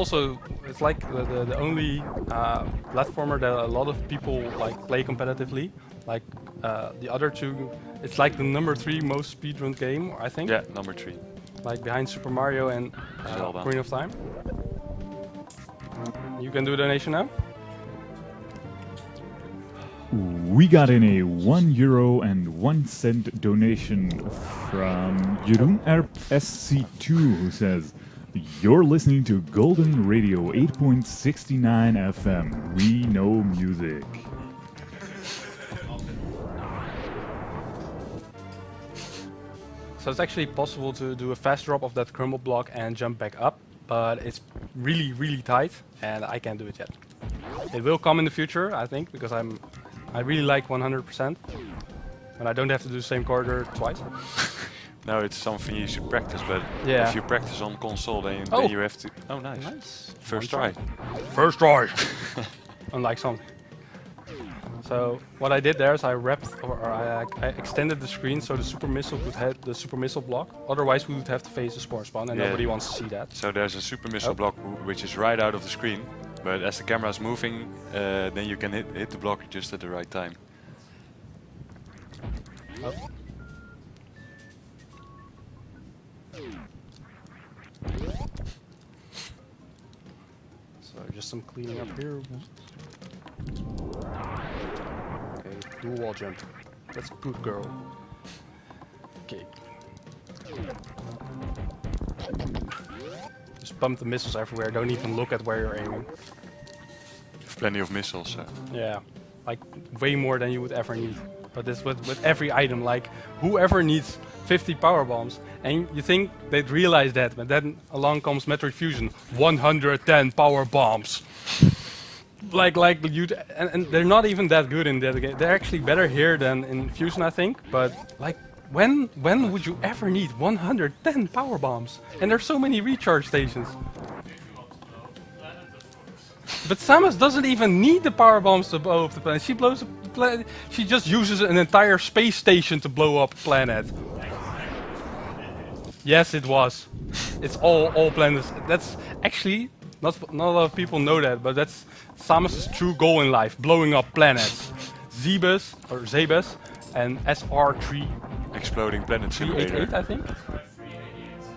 like the only platformer that a lot of people like play competitively. Like the other two, it's like the number 3 most speedrun game, I think. Yeah, number 3. Like behind Super Mario and Zelda. Ocarina of Time. You can do a donation now. We got in a €1.01 donation from Jeroen SC2, who says, "You're listening to Golden Radio 8.69 FM. We know music." So it's actually possible to do a fast drop of that crumble block and jump back up, but it's really tight, and I can't do it yet. It will come in the future, I think, because I really like 100%, and I don't have to do the same corridor twice. No, it's something you should practice, but Yeah. if you practice on console, then Oh. you have to. Oh, nice. First One try. First try. Unlike something. So what I did there is I wrapped, or I extended the screen so the super missile could hit the super missile block. Otherwise, we would have to face the spore spawn, and Yeah. nobody wants to see that. So there's a super missile Oh. block which is right out of the screen, but as the camera is moving, then you can hit the block just at the right time. Oh. So just some cleaning up here. Okay, dual wall jump. That's a good girl. Okay. Just pump the missiles everywhere. Don't even look at where you're aiming. Plenty of missiles. So. Yeah, like way more than you would ever need. But this with every item, like whoever needs 50 power bombs, and you think they'd realize that, but then along comes Metroid Fusion, 110 power bombs. like you, and they're not even that good in that game. They're actually better here than in Fusion, I think. But like, when would you ever need 110 power bombs? And there's so many recharge stations. But Samus doesn't even need the power bombs to blow up the planet. She blows up the planet. She just uses an entire space station to blow up a planet. Yes, it was. It's all planets. That's actually not a lot of people know that, but that's Samus's true goal in life: blowing up planets. Zebus and SR3 Exploding Planet Simulator. 388, I think.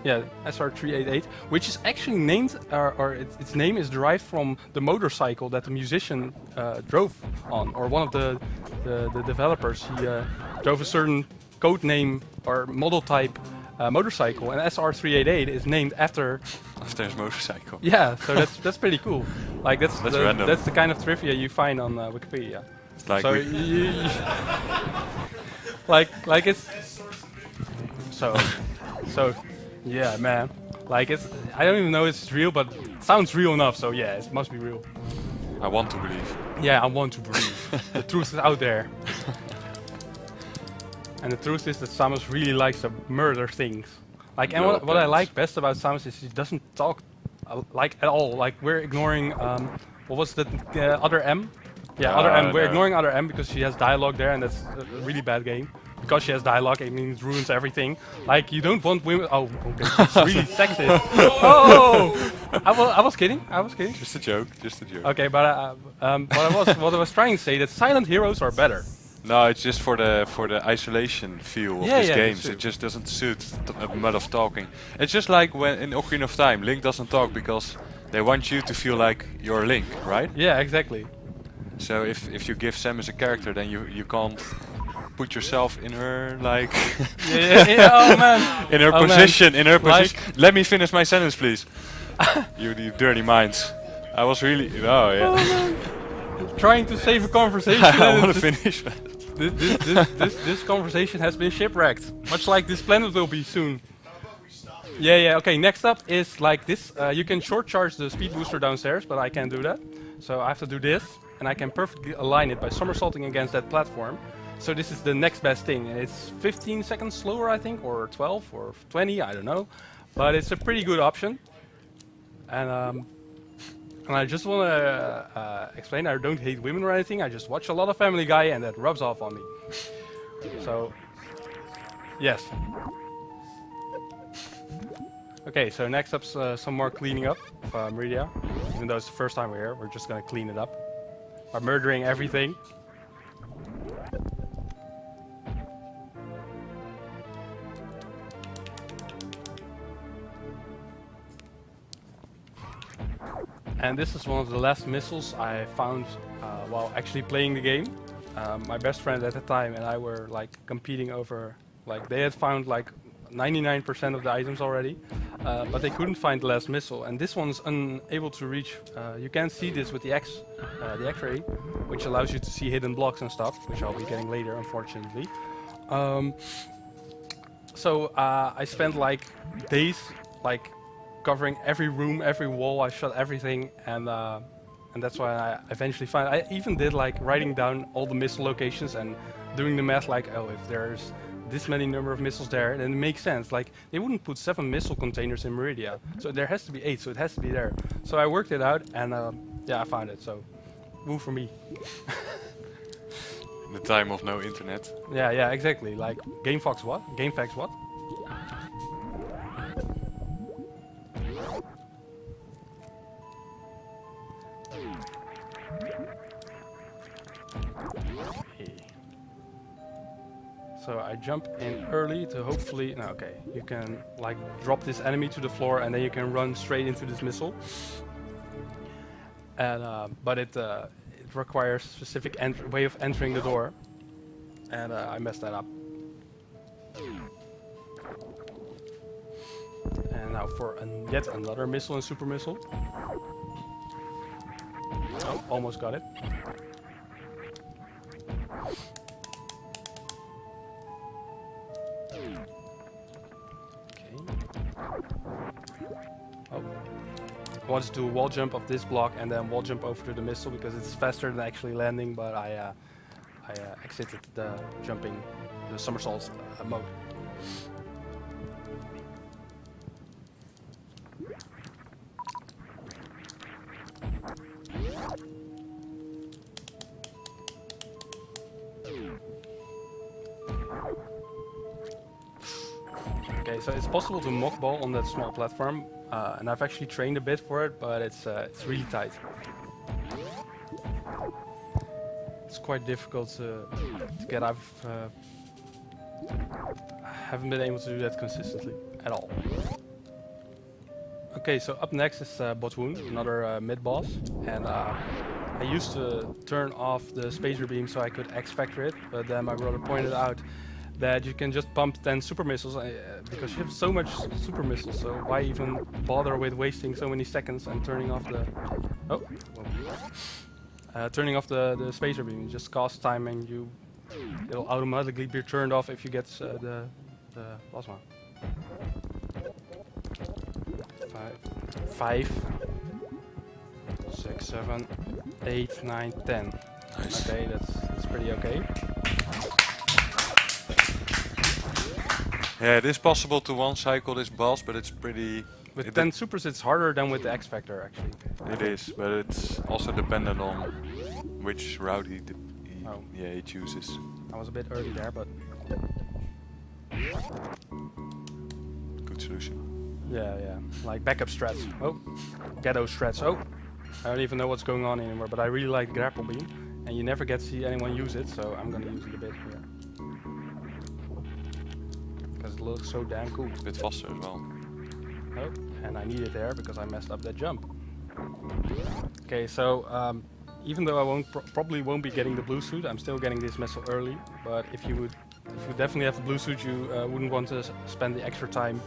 Yeah, SR388, which is actually named, or its name is derived from the motorcycle that the musician drove on, or one of the developers. He drove a certain code name or model type motorcycle, and SR388 is named after after his motorcycle. Yeah, so that's pretty cool. Like That's random. that's the kind of trivia you find on Wikipedia. It's like So we- like it's so yeah, man. Like it's I don't even know if it's real, but it sounds real enough. So yeah, it must be real. I want to believe. Yeah, I want to believe. The truth is out there. And the truth is that Samus really likes to murder things. Like, and No what I offense. like best about Samus is she doesn't talk like at all. Like we're ignoring what was the other M? Yeah, other M. We're no. ignoring other M because she has dialogue there, and that's a really bad game. Because she has dialogue, it means ruins everything. Like you don't want women. Oh, okay, it's really sexist. Oh, I was kidding. I was kidding. Just a joke. Just a joke. Okay, but what I was trying to say that silent heroes are better. No, it's just for the isolation feel of Yeah, these yeah, games. that's It just doesn't suit a lot of talking. It's just like when in Ocarina of Time, Link doesn't talk because they want you to feel like you're Link, right? Yeah, exactly. So if you give Samus a character, then you can't put yourself in her like Yeah, oh man. in her Oh, man. position. In her Like- position. Let me finish my sentence, please. you dirty minds. I was really. Oh yeah. Trying to save a conversation. I and want to this- finish. this conversation has been shipwrecked. Much like this planet will be soon. Yeah. Okay, next up is like this. You can short charge the speed booster downstairs, but I can't do that. So I have to do this, and I can perfectly align it by somersaulting against that platform. So this is the next best thing. It's 15 seconds slower, I think, or 12 or 20, I don't know. But it's a pretty good option. And I just want to explain, I don't hate women or anything. I just watch a lot of Family Guy, and that rubs off on me. So, yes. Okay, so next up's some more cleaning up of Meridia. Even though it's the first time we're here, we're just going to clean it up by murdering everything. And this is one of the last missiles I found while actually playing the game. My best friend at the time and I were like competing over, like they had found like 99% of the items already, but they couldn't find the last missile. And this one's unable to reach. You can see this with the X-ray, which allows you to see hidden blocks and stuff, which I'll be getting later, unfortunately. So I spent like days, like covering every room, every wall. I shot everything, and that's why I eventually found. I even did like writing down all the missile locations and doing the math. Like, oh, if there's this many number of missiles there, then it makes sense. Like, they wouldn't put 7 missile containers in Meridia, so there has to be 8. So it has to be there. So I worked it out, and yeah, I found it. So, woo for me. In the time of no internet. Yeah, exactly. Like, GameFAQs what? GameFAQs what? Okay. So I jump in early to hopefully, no, okay, you can like drop this enemy to the floor and then you can run straight into this missile. And but it requires a specific way of entering the door, and I messed that up. And now for yet another missile and super missile. Oh, almost got it. Okay. Oh. I wanted to do a wall jump of this block and then wall jump over to the missile because it's faster than actually landing, but I exited the jumping, the somersault mode. Okay, so it's possible to mockball on that small platform, and I've actually trained a bit for it, but it's really tight. It's quite difficult to get out. I haven't been able to do that consistently at all. Okay, so up next is Botwoon, another mid-boss, and I used to turn off the spacer beam so I could X-Factor it, but then my brother pointed out that you can just pump 10 super missiles because you have so much super missiles. So why even bother with wasting so many seconds and turning off the turning off the spacer beam? It just costs time, and it'll automatically be turned off if you get the plasma. 5, 6, 7, 8, 9, 10. Nice. Okay, that's pretty okay. Yeah, it is possible to one cycle this boss, but it's pretty. With 10 supers, it's harder than with the X Factor, actually. It is, but it's also dependent on which route he chooses. I was a bit early there, but Good solution. yeah, like backup strats. Oh, ghetto strats. Oh, I don't even know what's going on anymore, but I really like grapple beam, and you never get to see anyone use it, so I'm gonna use it a bit here. Because it looks so damn cool. A bit faster as well. Oh, and I need it there because I messed up that jump. Okay, so even though I probably won't be getting the blue suit, I'm still getting this missile early. But if you definitely have the blue suit, you wouldn't want to spend the extra time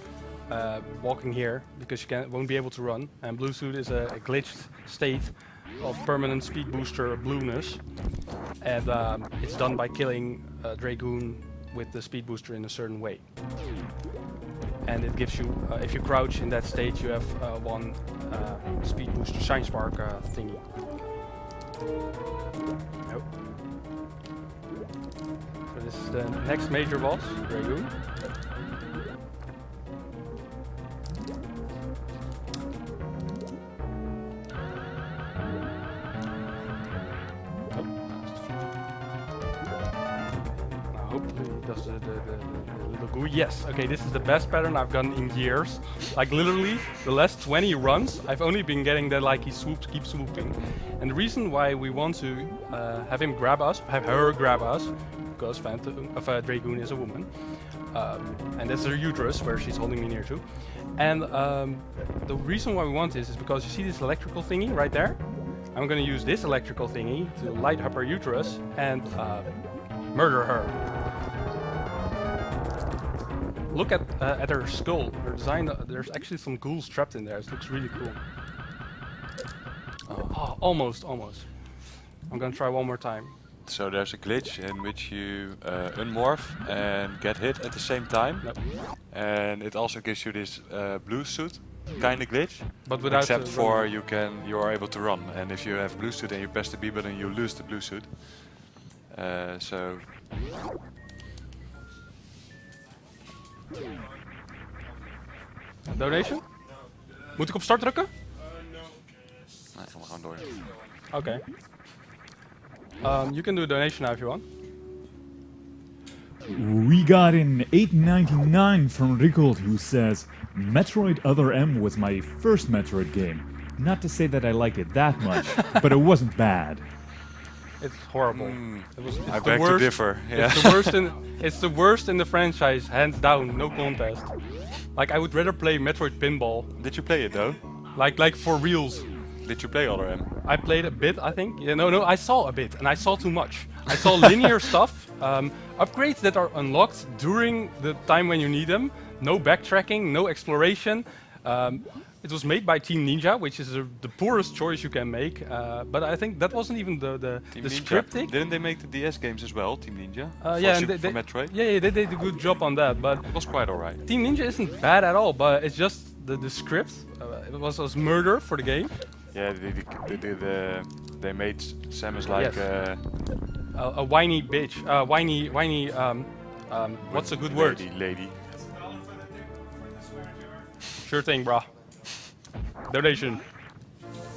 walking here because you won't be able to run. And blue suit is a glitched state of permanent speed booster blueness, and it's done by killing Dragoon with the speed booster in a certain way. And it gives you, if you crouch in that state, you have one speed booster shine spark thingy. Nope. So this is the next major boss, Dragoon. Hopefully it does the little goo. Yes, okay, this is the best pattern I've gotten in years. Like literally, the last 20 runs, I've only been getting that like he swoops, keeps swooping. And the reason why we want to have him grab us, have her grab us, because Dragoon is a woman. And that's her uterus, where she's holding me near to. And the reason why we want this is because you see this electrical thingy right there? I'm gonna use this electrical thingy to light up her uterus and murder her. Look at her skull. Her design. There's actually some ghouls trapped in there. It looks really cool. Oh, almost. I'm gonna try one more time. So there's a glitch in which you unmorph and get hit at the same time. Nope. And it also gives you this blue suit kind of glitch. But without except the for running. you are able to run. And if you have blue suit and you press the B button, you lose the blue suit. So Donation? Moet ik op start drukken? nee, gaan we gewoon door. Okay. You can do a donation now if you want. We got in 8.99 from Ricold, who says, Metroid Other M was my first Metroid game. Not to say that I like it that much, but it wasn't bad. It's horrible. It's I the beg to worst. differ. Yeah. It's the worst in the franchise, hands down, no contest. Like I would rather play Metroid Pinball, Did you play it though? like for reals. Did you play Other M? I played a bit, I think. Yeah, no, I saw a bit, and I saw too much. I saw linear stuff, upgrades that are unlocked during the time when you need them. No backtracking, no exploration. It was made by Team Ninja, which is the poorest choice you can make. But I think that wasn't even the scripting. Didn't they make the DS games as well, Team Ninja? Yeah, for and for Metroid? Yeah, they did a good job on that. But It was quite alright. Team Ninja isn't bad at all. But it's just the script. It was murder for the game. Yeah, they made Samus like Yes. A whiny bitch. Whiny. What's a good word? lady. Sure thing, brah. Donation.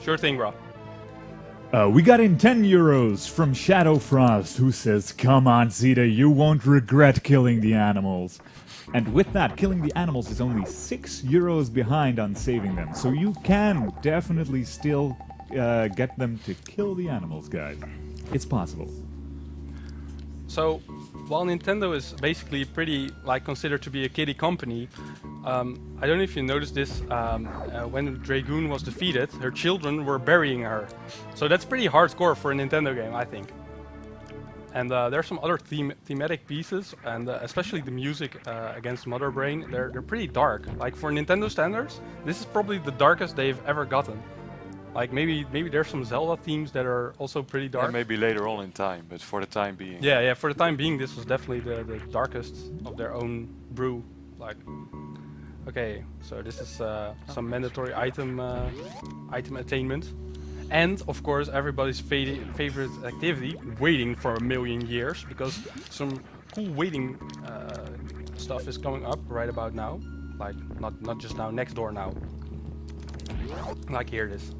Sure thing, brah. We got in 10 euros from Shadow Frost, who says, Come on, Zeta, you won't regret killing the animals. And with that, killing the animals is only 6 euros behind on saving them. So you can definitely still get them to kill the animals, guys. It's possible. So, while Nintendo is basically pretty considered to be a kiddie company, I don't know if you noticed this. When Dragoon was defeated, her children were burying her. So that's pretty hardcore for a Nintendo game, I think. And there's some other thematic pieces, and especially the music against Mother Brain. They're pretty dark. Like for Nintendo standards, this is probably the darkest they've ever gotten. Like maybe there's some Zelda themes that are also pretty dark. Yeah, maybe later on in time, but for the time being. Yeah. For the time being, this was definitely the darkest of their own brew. Like, okay, so this is some mandatory item attainment. And of course, everybody's favorite activity, waiting for a million years, because some cool waiting stuff is coming up right about now. Like not just now, next door now. Like here it is.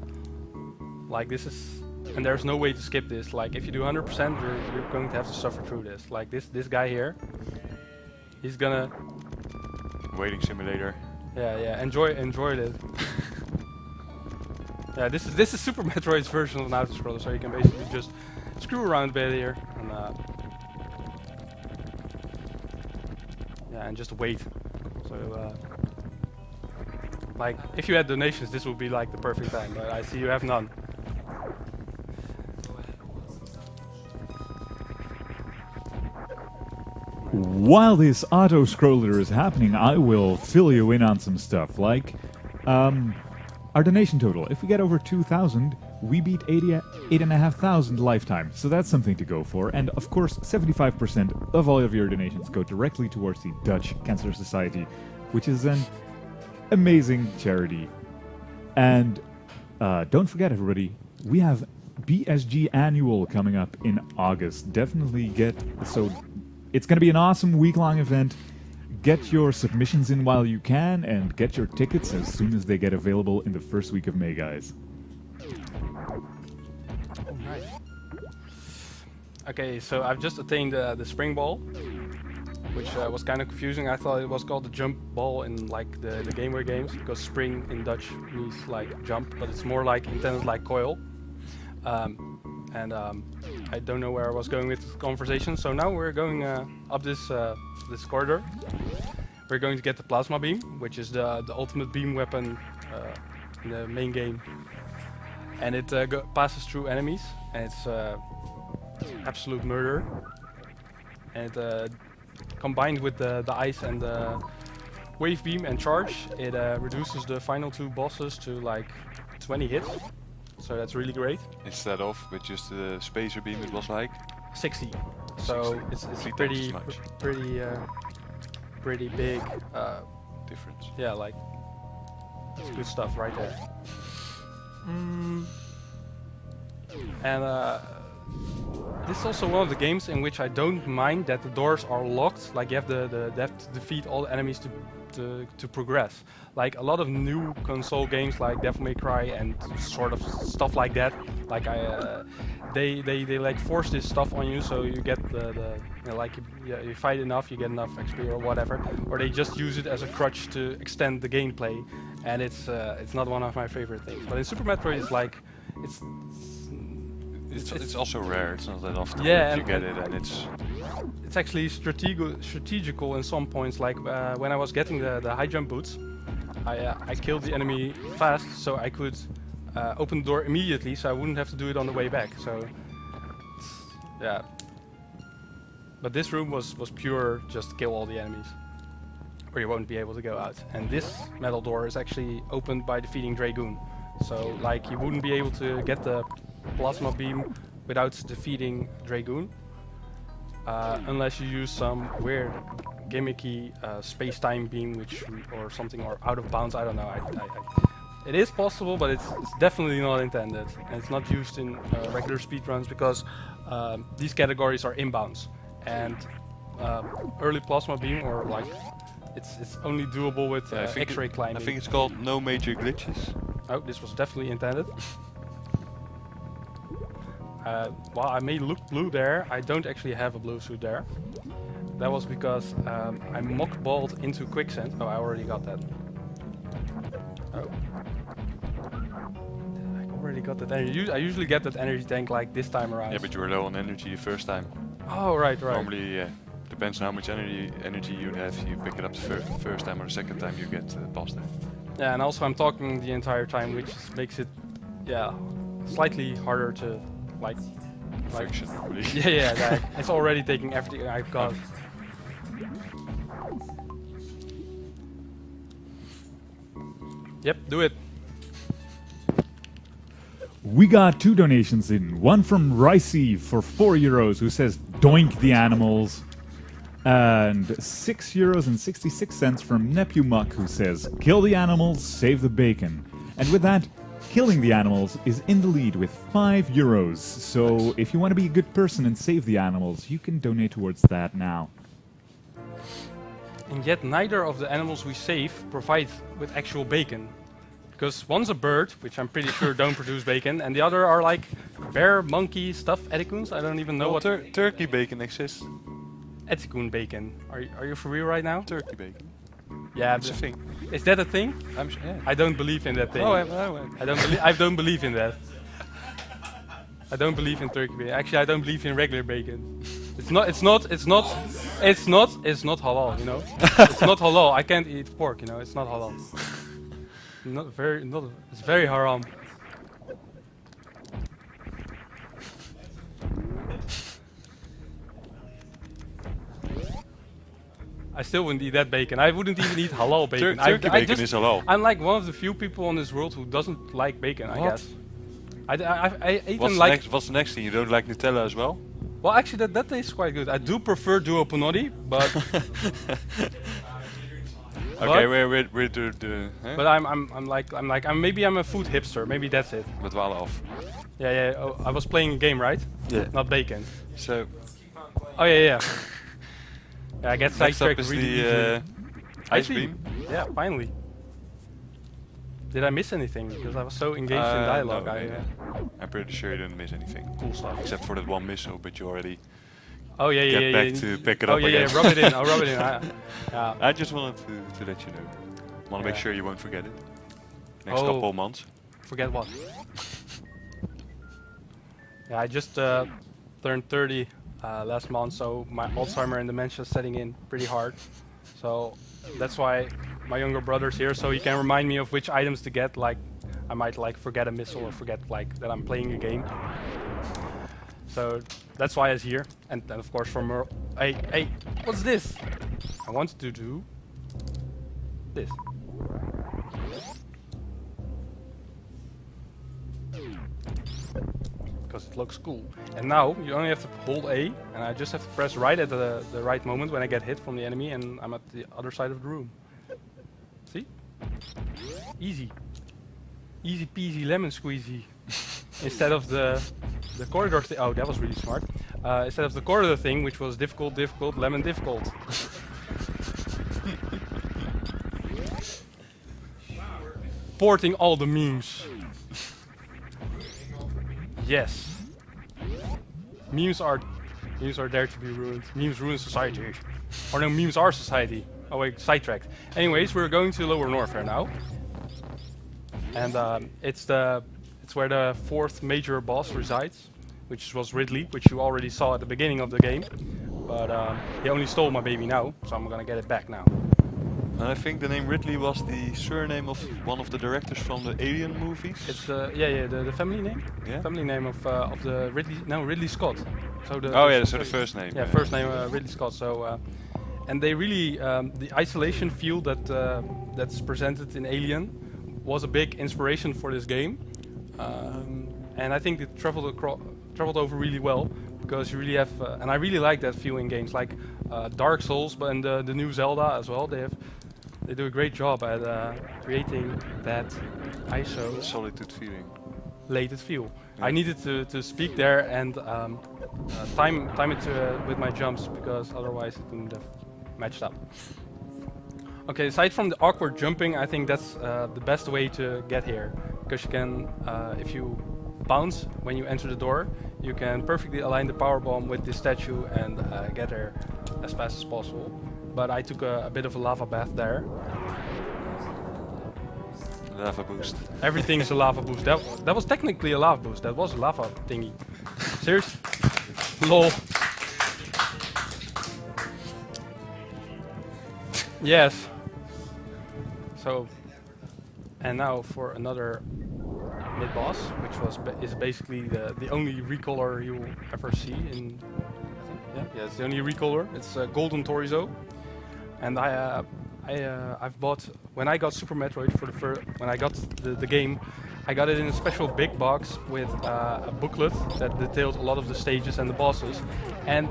Like this is, and there's no way to skip this. Like if you do 100%, you're going to have to suffer through this. Like this guy here, he's gonna. Waiting simulator. Yeah. Enjoy it. Yeah, this is Super Metroid's version of an auto-scroller, so you can basically just screw around a bit here and and just wait. So like if you had donations, this would be like the perfect time, but I see you have none. While this auto-scroller is happening, I will fill you in on some stuff, like our donation total. If we get over 2,000, we beat 8,500 lifetime, so that's something to go for. And of course, 75% of all of your donations go directly towards the Dutch Cancer Society, which is an amazing charity. And don't forget, everybody, we have BSG Annual coming up in August. Definitely it's going to be an awesome week-long event. Get your submissions in while you can, and get your tickets as soon as they get available in the first week of May, guys. Alright. Okay, so I've just attained the spring ball, which was kind of confusing. I thought it was called the jump ball in like the Game Boy games, because spring in Dutch means like jump, but it's more like intended like coil. I don't know where I was going with the conversation, so now we're going up this corridor. We're going to get the plasma beam, which is the ultimate beam weapon in the main game, and it passes through enemies, and it's absolute murder. And combined with the ice and the wave beam and charge, it reduces the final two bosses to like 20 hits. So that's really great. Instead of with just the spacer beam, it was like 60. So 60. it's Three pretty times pretty big. difference. Yeah, like it's good stuff right there. And this is also one of the games in which I don't mind that the doors are locked. Like you have you have to defeat all the enemies to progress. Like a lot of new console games like Devil May Cry and sort of stuff like that. Like they like force this stuff on you, so you get you fight enough, you get enough XP or whatever, or they just use it as a crutch to extend the gameplay, and it's not one of my favorite things. But in Super Metroid, it's like It's also rare. It's not that often Yeah, that you get it, and it's actually strategical in some points. Like when I was getting the high jump boots, I killed the enemy fast, so I could open the door immediately, so I wouldn't have to do it on the way back. So yeah. But this room was pure just kill all the enemies, or you won't be able to go out. And this metal door is actually opened by defeating Dragoon. So like you wouldn't be able to get the plasma beam without defeating Dragoon, unless you use some weird gimmicky space-time beam, or something, or out of bounds. I don't know. It is possible, but it's definitely not intended, and it's not used in regular speedruns because these categories are inbounds, and early plasma beam, or like it's only doable with X-ray climbing. I think it's called no major glitches. Oh, this was definitely intended. Well, I may look blue there. I don't actually have a blue suit there. That was because I mock-balled into quicksand. Oh, I already got that. Oh. I already got that energy. I usually get that energy tank like this time around. Yeah, but you were low on energy the first time. Oh, right. Normally, depends on how much energy you have. You pick it up the first time, or the second time you get past it. Yeah, and also I'm talking the entire time, which makes it, slightly harder to like Perfection. Really. Yeah, like, it's already taking everything I've got. Yep, do it. We got 2 donations in. One from Ricey for €4 who says doink the animals. And €6.66 from Nephew Muck who says kill the animals, save the bacon. And with that, killing the animals is in the lead with €5. So if you want to be a good person and save the animals, you can donate towards that now. And yet neither of the animals we save provide with actual bacon. Because one's a bird, which I'm pretty sure don't produce bacon, and the other are like bear, monkey, stuffed eticoons. I don't even know what... Turkey bacon exists. Eticoon bacon. Are you for real right now? Turkey bacon. Yeah, It's a thing. is that a thing? Yeah. I don't believe in that thing. I don't believe in that. I don't believe in turkey bacon. Actually, I don't believe in regular bacon. It's not halal, you know. It's not halal. I can't eat pork, you know. It's not halal. It's very haram. I still wouldn't eat that bacon. I wouldn't even eat halal bacon. Turkey bacon is halal. I'm like one of the few people on this world who doesn't like bacon, I guess. I even like... What's the next thing? You don't like Nutella as well? Well, actually, that tastes quite good. I do prefer Duo Panotti, but... Okay, we're the... But maybe I'm a food hipster. Maybe that's it. We dwalen af. Yeah. Oh, I was playing a game, right? Yeah. Not bacon. So, Oh yeah. Yeah, I get next up sidetracked is really the easily. ice see. beam. Yeah, finally. Did I miss anything? Because I was so engaged in dialogue. No, I'm pretty sure you didn't miss anything. Cool stuff. Except for that one missile, but you already Oh yeah. get back to pick it up again. Yeah, rub it in. I'll rub it in. Yeah. I just wanted to let you know. Want to make sure you won't forget it. Next Oh. couple of months. Forget what? Yeah, I just turned 30 last month, so my Alzheimer and dementia is setting in pretty hard. So that's why my younger brother's here, so he can remind me of which items to get. Like, I might like forget a missile or forget like that I'm playing a game. So that's why he's here. And then of course from her, hey, what's this? I wanted to do this. Because it looks cool. And now you only have to hold A, and I just have to press right at the right moment when I get hit from the enemy, and I'm at the other side of the room. See? Easy. Easy peasy lemon squeezy. Instead of the corridor thing. Oh, that was really smart. Instead of the corridor thing, which was difficult, lemon difficult. Porting all the memes. Yes. Memes are there to be ruined. Memes ruin society. Or no, memes are society. Oh wait, sidetracked. Anyways, we're going to Lower Norfair now. And it's where the 4th major boss resides, which was Ridley, which you already saw at the beginning of the game. But he only stole my baby now, so I'm gonna get it back now. And I think the name Ridley was the surname of one of the directors from the Alien movies. It's the family name. Yeah. Family name of the Ridley Scott. So the So the first name. Yeah, first name Ridley Scott. So and they really the isolation feel that's presented in Alien was a big inspiration for this game, and I think it traveled over really well because you really have and I really like that feel in games like Dark Souls, but and the new Zelda as well. They do a great job at creating that ISO Solitude feeling. lated feel. Yeah. I needed to speak there and time it with my jumps because otherwise it wouldn't have matched up. Okay, aside from the awkward jumping, I think that's the best way to get here because you can, if you bounce when you enter the door, you can perfectly align the power bomb with the statue and get there as fast as possible. But I took a bit of a lava bath there. Lava boost. Everything's a lava boost. That was technically a lava boost. That was a lava thingy. Serious? Lol. Yes. So, and now for another mid boss, which is basically the only recolor you will ever see in. I think yeah, it's the only recolor. It's Golden Torizo, and I've bought when I got Super Metroid for when I got the game. I got it in a special big box with a booklet that detailed a lot of the stages and the bosses, and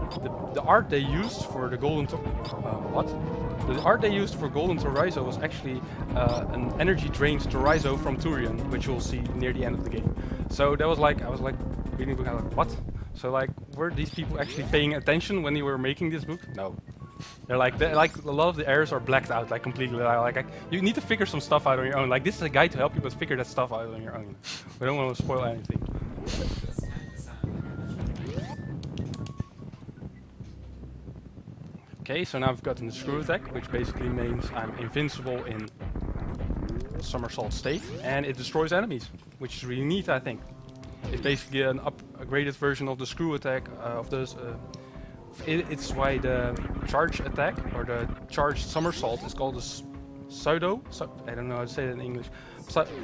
the art they used for the The art they used for Golden Torizo was actually an energy drained Torizo from Turian, which you'll see near the end of the game. So that was like I was like reading the book, I was like, what? So like, were these people actually paying attention when they were making this book? No. They're like a lot of the errors are blacked out like completely. You need to figure some stuff out on your own. Like this is a guide to help you, but figure that stuff out on your own. We don't want to spoil anything. Okay, so now I've gotten the screw attack, which basically means I'm invincible in somersault state, and it destroys enemies, which is really neat, I think. It's basically an upgraded version of the screw attack of this. It's why the charge attack or the charged somersault is called a I don't know how to say it in English.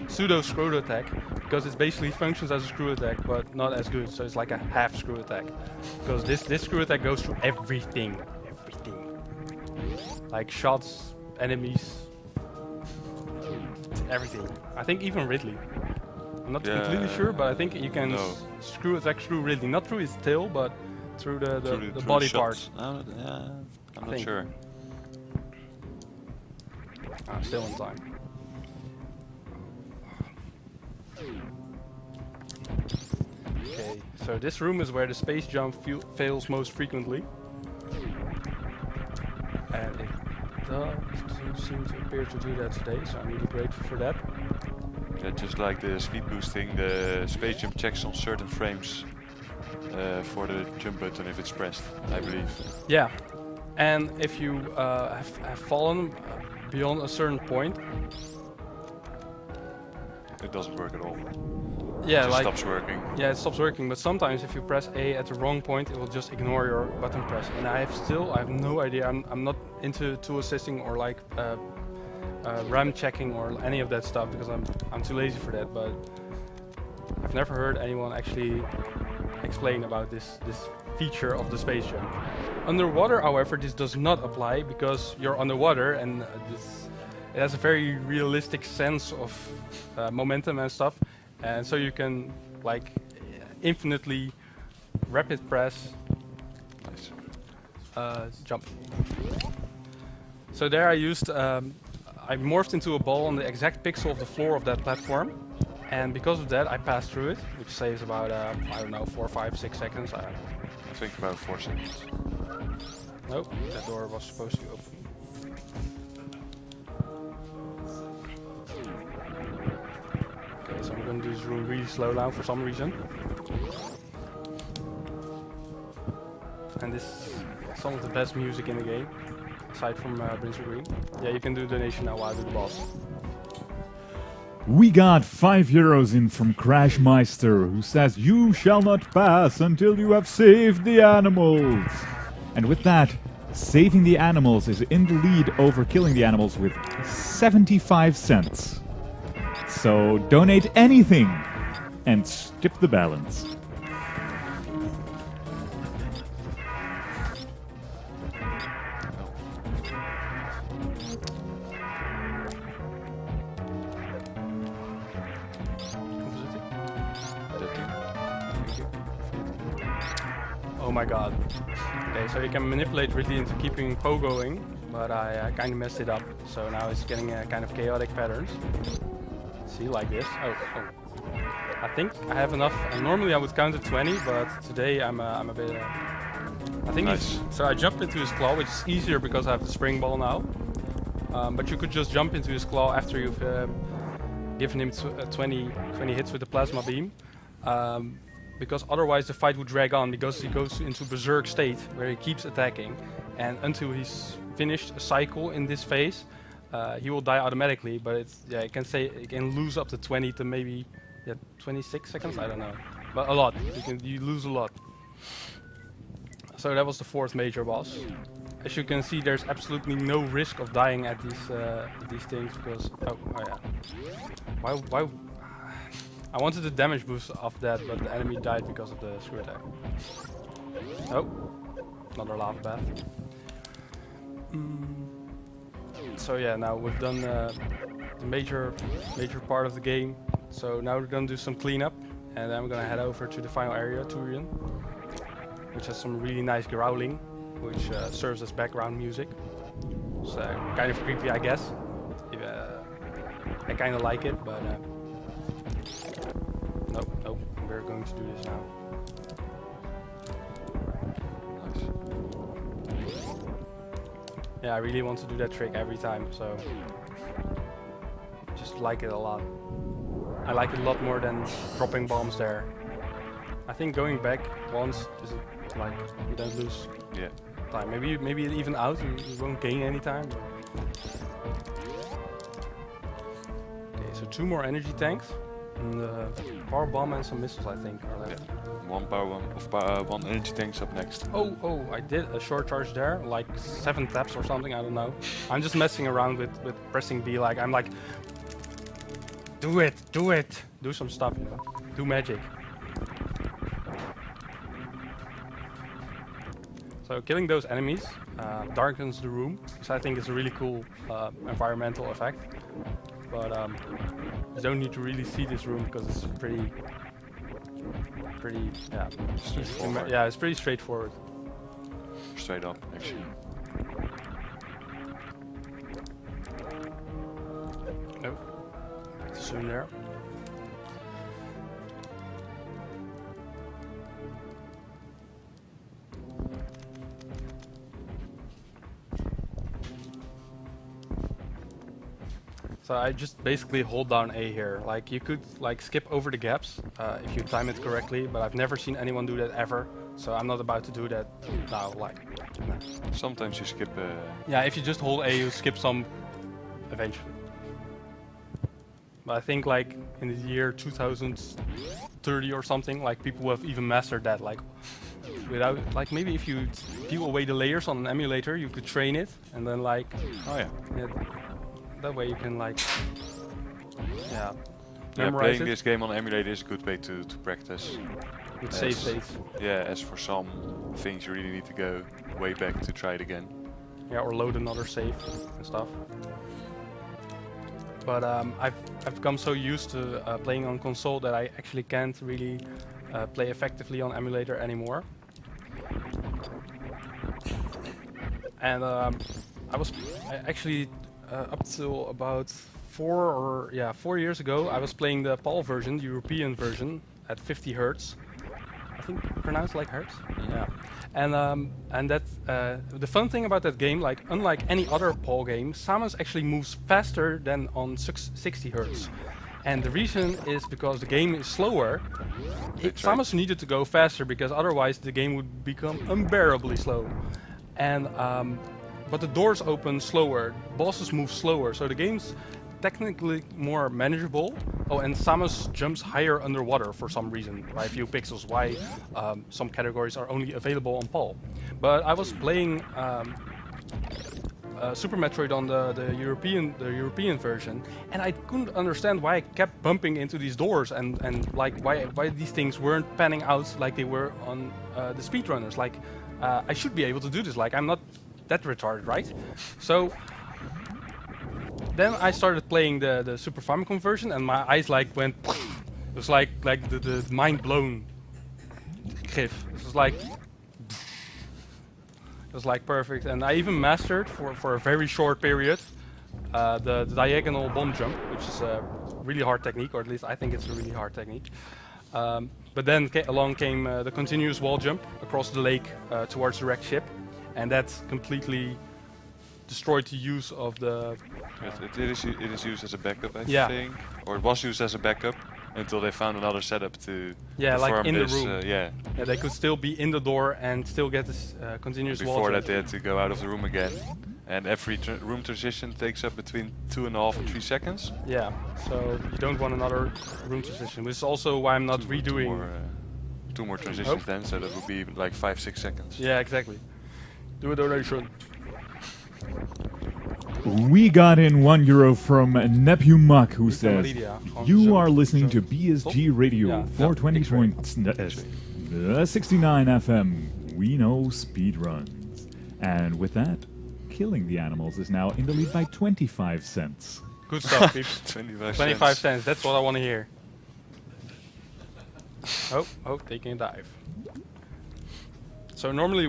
Pseudo screw attack, because it basically functions as a screw attack, but not as good. So it's like a half screw attack, because this screw attack goes through everything, like shots, enemies, everything. I think even Ridley. I'm not completely sure, but I think you can screw attack through Ridley, not through his tail, but through the body part. I'm not sure. I'm still in time. Okay, so this room is where the space jump fails most frequently. And it does seem to appear to do that today, so I'm really grateful for that. Yeah, just like the speed boosting, the space jump checks on certain frames for the jump button if it's pressed, I believe. Yeah, and if you have fallen beyond a certain point, it doesn't work at all. Yeah, it just like stops working. Yeah, it stops working. But sometimes if you press A at the wrong point, it will just ignore your button press. And I have no idea. I'm not into tool assisting or like RAM checking or any of that stuff because I'm too lazy for that. But I've never heard anyone actually explain about this feature of the space jump. Underwater, however, this does not apply because you're underwater and it has a very realistic sense of momentum and stuff, and so you can like infinitely rapid press jump. So there I used I morphed into a ball on the exact pixel of the floor of that platform, and because of that I passed through it, which saves about I don't know, 4, 5, 6 seconds. I think about 4 seconds. Nope, that door was supposed to open. Okay, so I'm gonna do this room really slow now for some reason. And this is some of the best music in the game, aside from Prince of Green. Yeah, you can do donation now while I do the boss. We got €5 in from Crashmeister, who says, "You shall not pass until you have saved the animals." And with that, saving the animals is in the lead over killing the animals with 75 cents. So donate anything and skip the balance. Oh my god. Okay, so you can manipulate Ridley into keeping Poe going, but I kind of messed it up. So now it's getting kind of chaotic patterns. See, like this. Oh. I think I have enough. Normally I would count to 20, but today I'm a bit... I think nice. So I jumped into his claw, which is easier because I have the spring ball now. But you could just jump into his claw after you've given him 20 hits with the plasma beam. Because otherwise the fight would drag on, because he goes into berserk state where he keeps attacking, and until he's finished a cycle in this phase, he will die automatically. But it's it can lose up to 20 to maybe 26 seconds. I don't know, but a lot. You lose a lot. So that was the 4th major boss. As you can see, there's absolutely no risk of dying at these things because why? I wanted the damage boost off that, but the enemy died because of the screw attack. Oh, another lava bath. So yeah, now we've done the major part of the game. So now we're gonna do some cleanup, and then we're gonna head over to the final area, Turian, which has some really nice growling, which serves as background music. It's kind of creepy, I guess. I kind of like it, but nope. We're going to do this now. Yeah, I really want to do that trick every time, so just like it a lot. I like it a lot more than dropping bombs there. I think going back once is like you don't lose time. Maybe it even out. You won't gain any time. Okay, so 2 more energy tanks, and power bomb and some missiles I think are left. Yeah. One energy tank's up next. Oh, I did a short charge there, like 7 taps or something, I don't know. I'm just messing around with pressing B, like I'm like, do it, do some stuff, you know, do magic. So killing those enemies darkens the room, which I think is a really cool environmental effect. But you don't need to really see this room because it's pretty straightforward. Yeah, it's pretty straightforward. Straight up, actually. Nope. Too soon there. So I just basically hold down A here. Like you could like skip over the gaps if you time it correctly, but I've never seen anyone do that ever. So I'm not about to do that now. Like, nah. Sometimes you skip. Yeah, if you just hold A, you skip some eventually. But I think like in the year 2030 or something, like people who have even mastered that. Like without, like maybe if you peel away the layers on an emulator, you could train it, and then like. Oh yeah. That way you can like, Yeah, memorize playing it. this game on emulator is a good way to practice. With save states. Yeah, as for some things you really need to go way back to try it again. Yeah, or load another save and stuff. But I've become so used to playing on console that I actually can't really play effectively on emulator anymore. And I actually up till about 4 years ago, I was playing the PAL version, the European version, at 50 Hertz. I think pronounced like Hertz. Yeah. And that the fun thing about that game, like unlike any other PAL game, Samus actually moves faster than on 60 Hertz. And the reason is because the game is slower. Samus needed to go faster because otherwise the game would become unbearably slow. And but the doors open slower, bosses move slower, so the game's technically more manageable. Oh, and Samus jumps higher underwater for some reason, by a few pixels, why some categories are only available on PAL. But I was playing Super Metroid on the European version, and I couldn't understand why I kept bumping into these doors and like why these things weren't panning out like they were on the speedrunners. Like I should be able to do this, like I'm not that retarded, right? So then I started playing the Super Famicom version, and my eyes like went. It was like the mind blown gif. It was like perfect, and I even mastered for a very short period the diagonal bomb jump, which is a really hard technique, or at least I think it's a really hard technique. But then along came the continuous wall jump across the lake towards the wrecked ship. And that completely destroyed the use of the... It is used as a backup, I Yeah. think. Or it was used as a backup until they found another setup to like perform in this, the room. yeah. Yeah, they could still be in the door and still get this continuous wall Before jump. that they had to go out of the room again. And every room transition takes up between 2.5 and 3 seconds. Yeah, so you don't want another room transition, which is also why I'm not redoing... Two more transitions then, so that would be like 5-6 seconds. Yeah, exactly. Do a donation. We got in €1 from Nepumak, who says, Lydia, "You are listening to BSG Radio Yeah, 420.69 FM. We know speedruns." And with that, Killing the Animals is now in the lead by 25 cents. Good stuff, peeps. 25 25 cents. cents, that's what I want to hear. Oh, taking a dive. So normally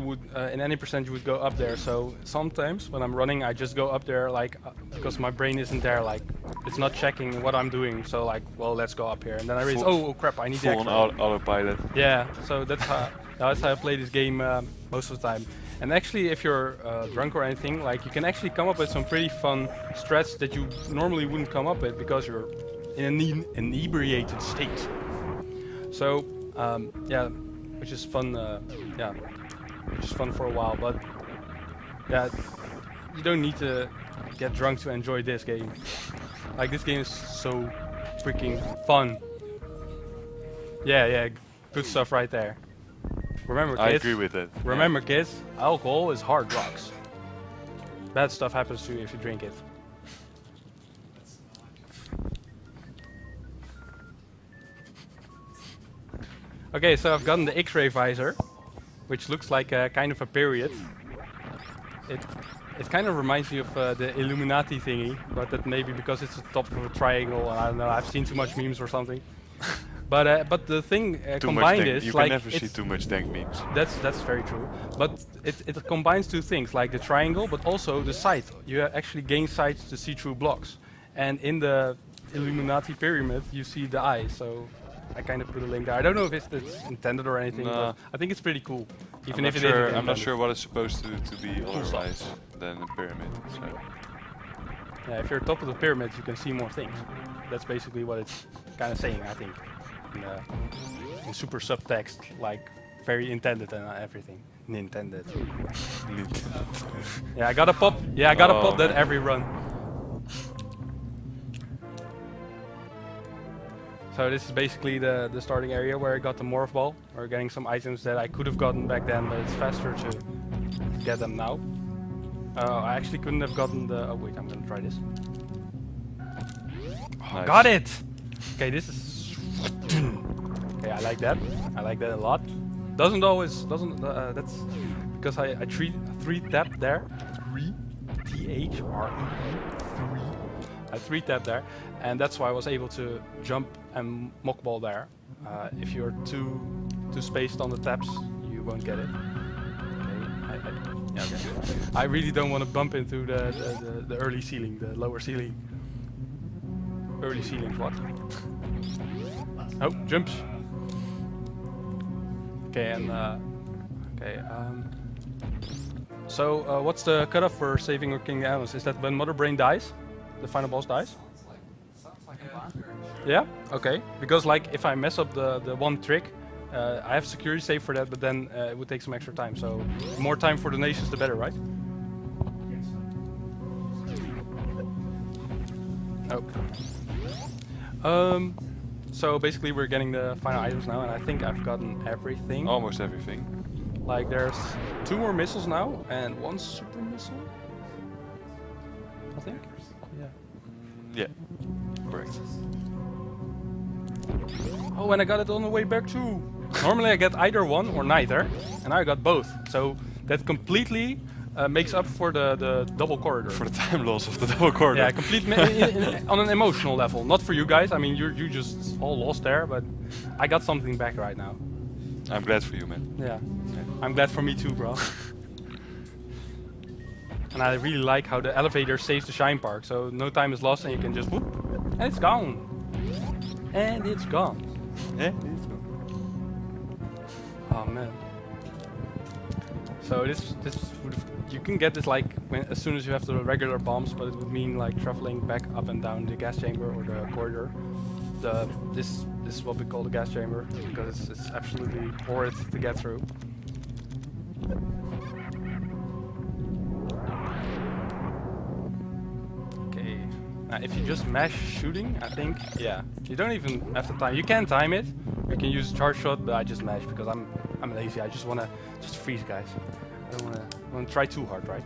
in any percent you would go up there. So sometimes when I'm running, I just go up there like because my brain isn't there, like it's not checking what I'm doing. So like, well, let's go up here, and then I realize, oh crap, I need the Full on extra. autopilot. Yeah, so that's how I play this game most of the time. And actually, if you're drunk or anything, like you can actually come up with some pretty fun strats that you normally wouldn't come up with because you're in an inebriated state. So yeah, which is fun. Yeah, which is fun for a while, but yeah, you don't need to get drunk to enjoy this game. Like this game is so freaking fun. Yeah, good stuff right there. Remember, kids. I agree with it. Remember, kids, alcohol is hard drugs. Bad stuff happens to you if you drink it. Okay, so I've gotten the X-ray visor, which looks like a kind of a period. It kind of reminds me of the Illuminati thingy, but that maybe because it's the top of a triangle. I don't know. I've seen too much memes or something. But the thing combined is you like can never see too much dank memes. That's very true. But it combines two things, like the triangle, but also the sight. You actually gain sight to see through blocks. And in the Illuminati pyramid, you see the eye. So I kind of put a link there. I don't know if it's intended or anything, but I think it's pretty cool. Even if it isn't. I'm not sure what it's supposed to be otherwise than a pyramid. So. Yeah, if you're top of the pyramid, you can see more things. That's basically what it's kind of saying, I think. In super subtext, like very intended and everything. Nintended. Yeah, I gotta pop. Yeah, I gotta pop that every run. So this is basically the starting area where I got the morph ball. We're getting some items that I could have gotten back then, but it's faster to get them now. I actually couldn't have gotten the. Oh wait, I'm gonna try this. Nice. Got it. Okay, this is. Okay, I like that. I like that a lot. Doesn't. That's because I three tap there. 3 THREE 3. I 3 tap there, and that's why I was able to jump and mock ball there. If you're too spaced on the taps, you won't get it. Okay, I really don't want to bump into the early ceiling, the lower ceiling. Early ceiling, what? Oh, jumps. Okay, and so what's the cutoff for saving or King Animals? Is that when Mother Brain dies? The final boss dies? Sounds like a plan. Yeah? Okay. Because like if I mess up the one trick, I have security save for that, but then it would take some extra time. So the more time for donations, the better, right? Oh. So basically we're getting the final items now, and I think I've gotten everything. Almost everything. Like there's 2 more missiles now, and 1 super missile. I think. Yeah. Yeah. Correct. Oh, and I got it on the way back too. Normally I get either one or neither, and I got both. So that completely makes up for the double corridor. For the time loss of the double corridor. Yeah, on an emotional level. Not for you guys. I mean, you just all lost there, but I got something back right now. I'm glad for you, man. Yeah. I'm glad for me too, bro. And I really like how the elevator saves the Shine Park, so no time is lost and you can just whoop, and it's gone. And it's gone. Yeah. Oh man. So this you can get this like as soon as you have the regular bombs, but it would mean like traveling back up and down the gas chamber or the corridor. This is what we call the gas chamber because it's absolutely horrid to get through. Okay. If you just mash shooting, I think, yeah, you don't even have to time. You can time it. You can use a charge shot, but I just mash because I'm lazy. I just wanna freeze guys. I don't wanna try too hard, right?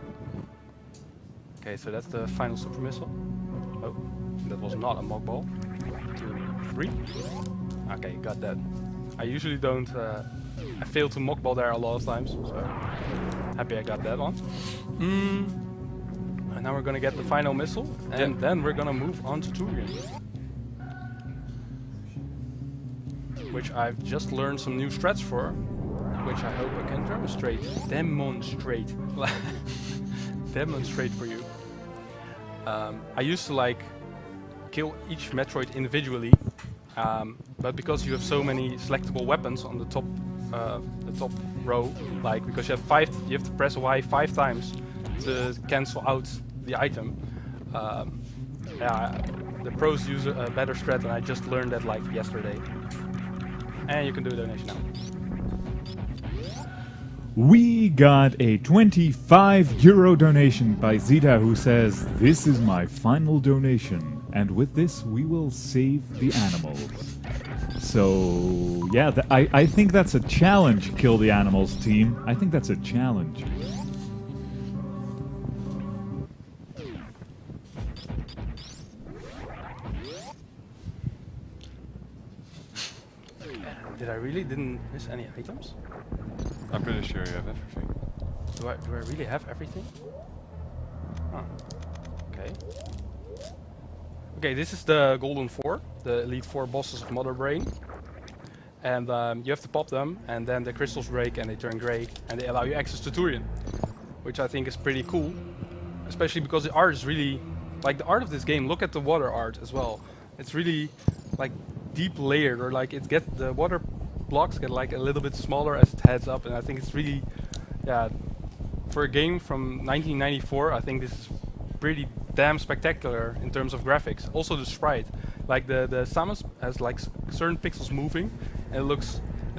Okay, so that's the final super missile. Oh, that was not a mock ball. 2, 3. Okay, got that. I usually don't. I fail to mock ball there a lot of times, so happy I got that one. And now we're gonna get the final missile, and then we're gonna move on to Turian, which I've just learned some new strats for, which I hope I can demonstrate for you. I used to like kill each Metroid individually, but because you have so many selectable weapons on the top row, like because you have to press Y 5 times to cancel out the item. Yeah, the pros use a better strat, and I just learned that like yesterday. And you can do a donation now. We got a €25 donation by Zita, who says, "This is my final donation, and with this we will save the animals." So, yeah, I think that's a challenge, Kill the Animals team. I think that's a challenge. Did I really didn't miss any items? I'm pretty sure you have everything. Do I really have everything? Huh. Okay. Okay, this is the Golden 4, the Elite 4 bosses of Mother Brain. And you have to pop them, and then the crystals break and they turn grey, and they allow you access to Turian, which I think is pretty cool. Especially because the art is really, like the art of this game, look at the water art as well. It's really like deep layered, or like the water blocks get like a little bit smaller as it heads up, and I think it's really, yeah, for a game from 1994, I think this is pretty damn spectacular in terms of graphics. Also the sprite, like the Samus has like certain pixels moving, and it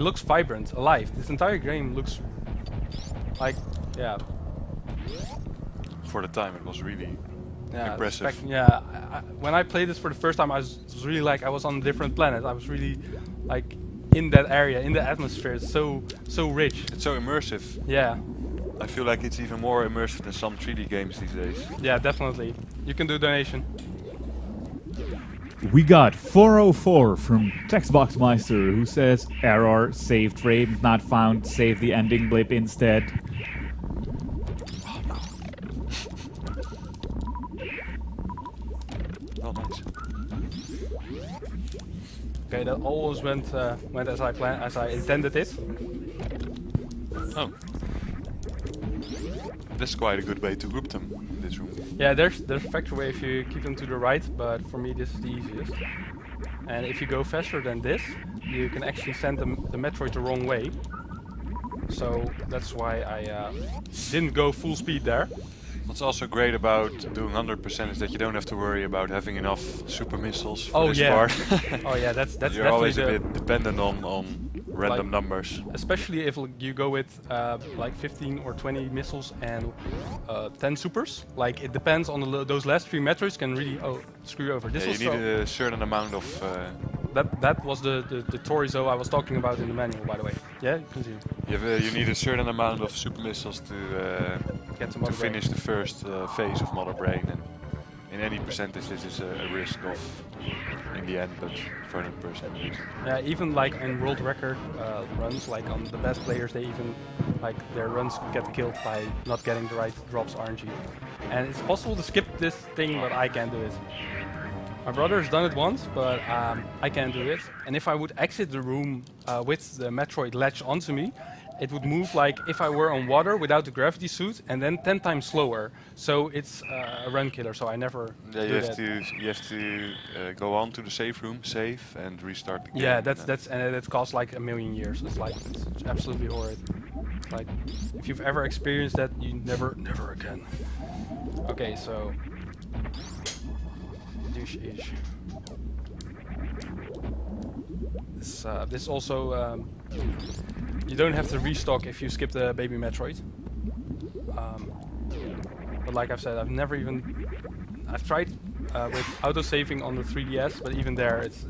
looks vibrant, alive. This entire game looks like, yeah. For the time, it was really Yeah, impressive. When I played this for the first time, I was really like I was on a different planet. I was really like in that area, in the atmosphere. It's so rich. It's so immersive. Yeah, I feel like it's even more immersive than some 3D games these days. yeah, definitely. You can do donation. We got 404 from Textboxmeister, who says, "Error, saved frame not found, save the ending blip instead." Oh, nice. Okay, that always went as I intended it. Oh. This is quite a good way to group them in this room. Yeah, there's a factory way if you keep them to the right, but for me this is the easiest. And if you go faster than this, you can actually send the Metroid the wrong way. So that's why I didn't go full speed there. What's also great about doing 100% is that you don't have to worry about having enough super missiles for this part. Oh yeah, that's You're definitely always a bit dependent on random like, numbers. especially if you go with like 15 or 20 missiles and 10 supers. Like it depends on those last 3 Metroids can really screw you over. This Yeah, was you need a certain amount of. that was the Torizo I was talking about in the manual, by the way. Yeah, continue. You need a certain amount of super missiles to Get to to Mother Brain. finish the first phase of Mother Brain, and in any percentage this is a risk of in the end, but for 100%. Yeah, even like in world record runs, like on the best players, they even like their runs get killed by not getting the right drops RNG. And it's possible to skip this thing, but I can't do it. My brother's done it once, but I can't do it. And if I would exit the room with the Metroid latch onto me, it would move like if I were on water without the gravity suit, and then 10 times slower. So it's a run killer. So I never. Yeah, do that. you have to go on to the safe room, save, and restart the game. Yeah, and and it costs like a million years. It's like it's absolutely horrid. Like if you've ever experienced that, you never again. Okay, so douche-ish. This also you don't have to restock if you skip the baby Metroid. But like I've said, I've tried with autosaving on the 3DS, but even there, it's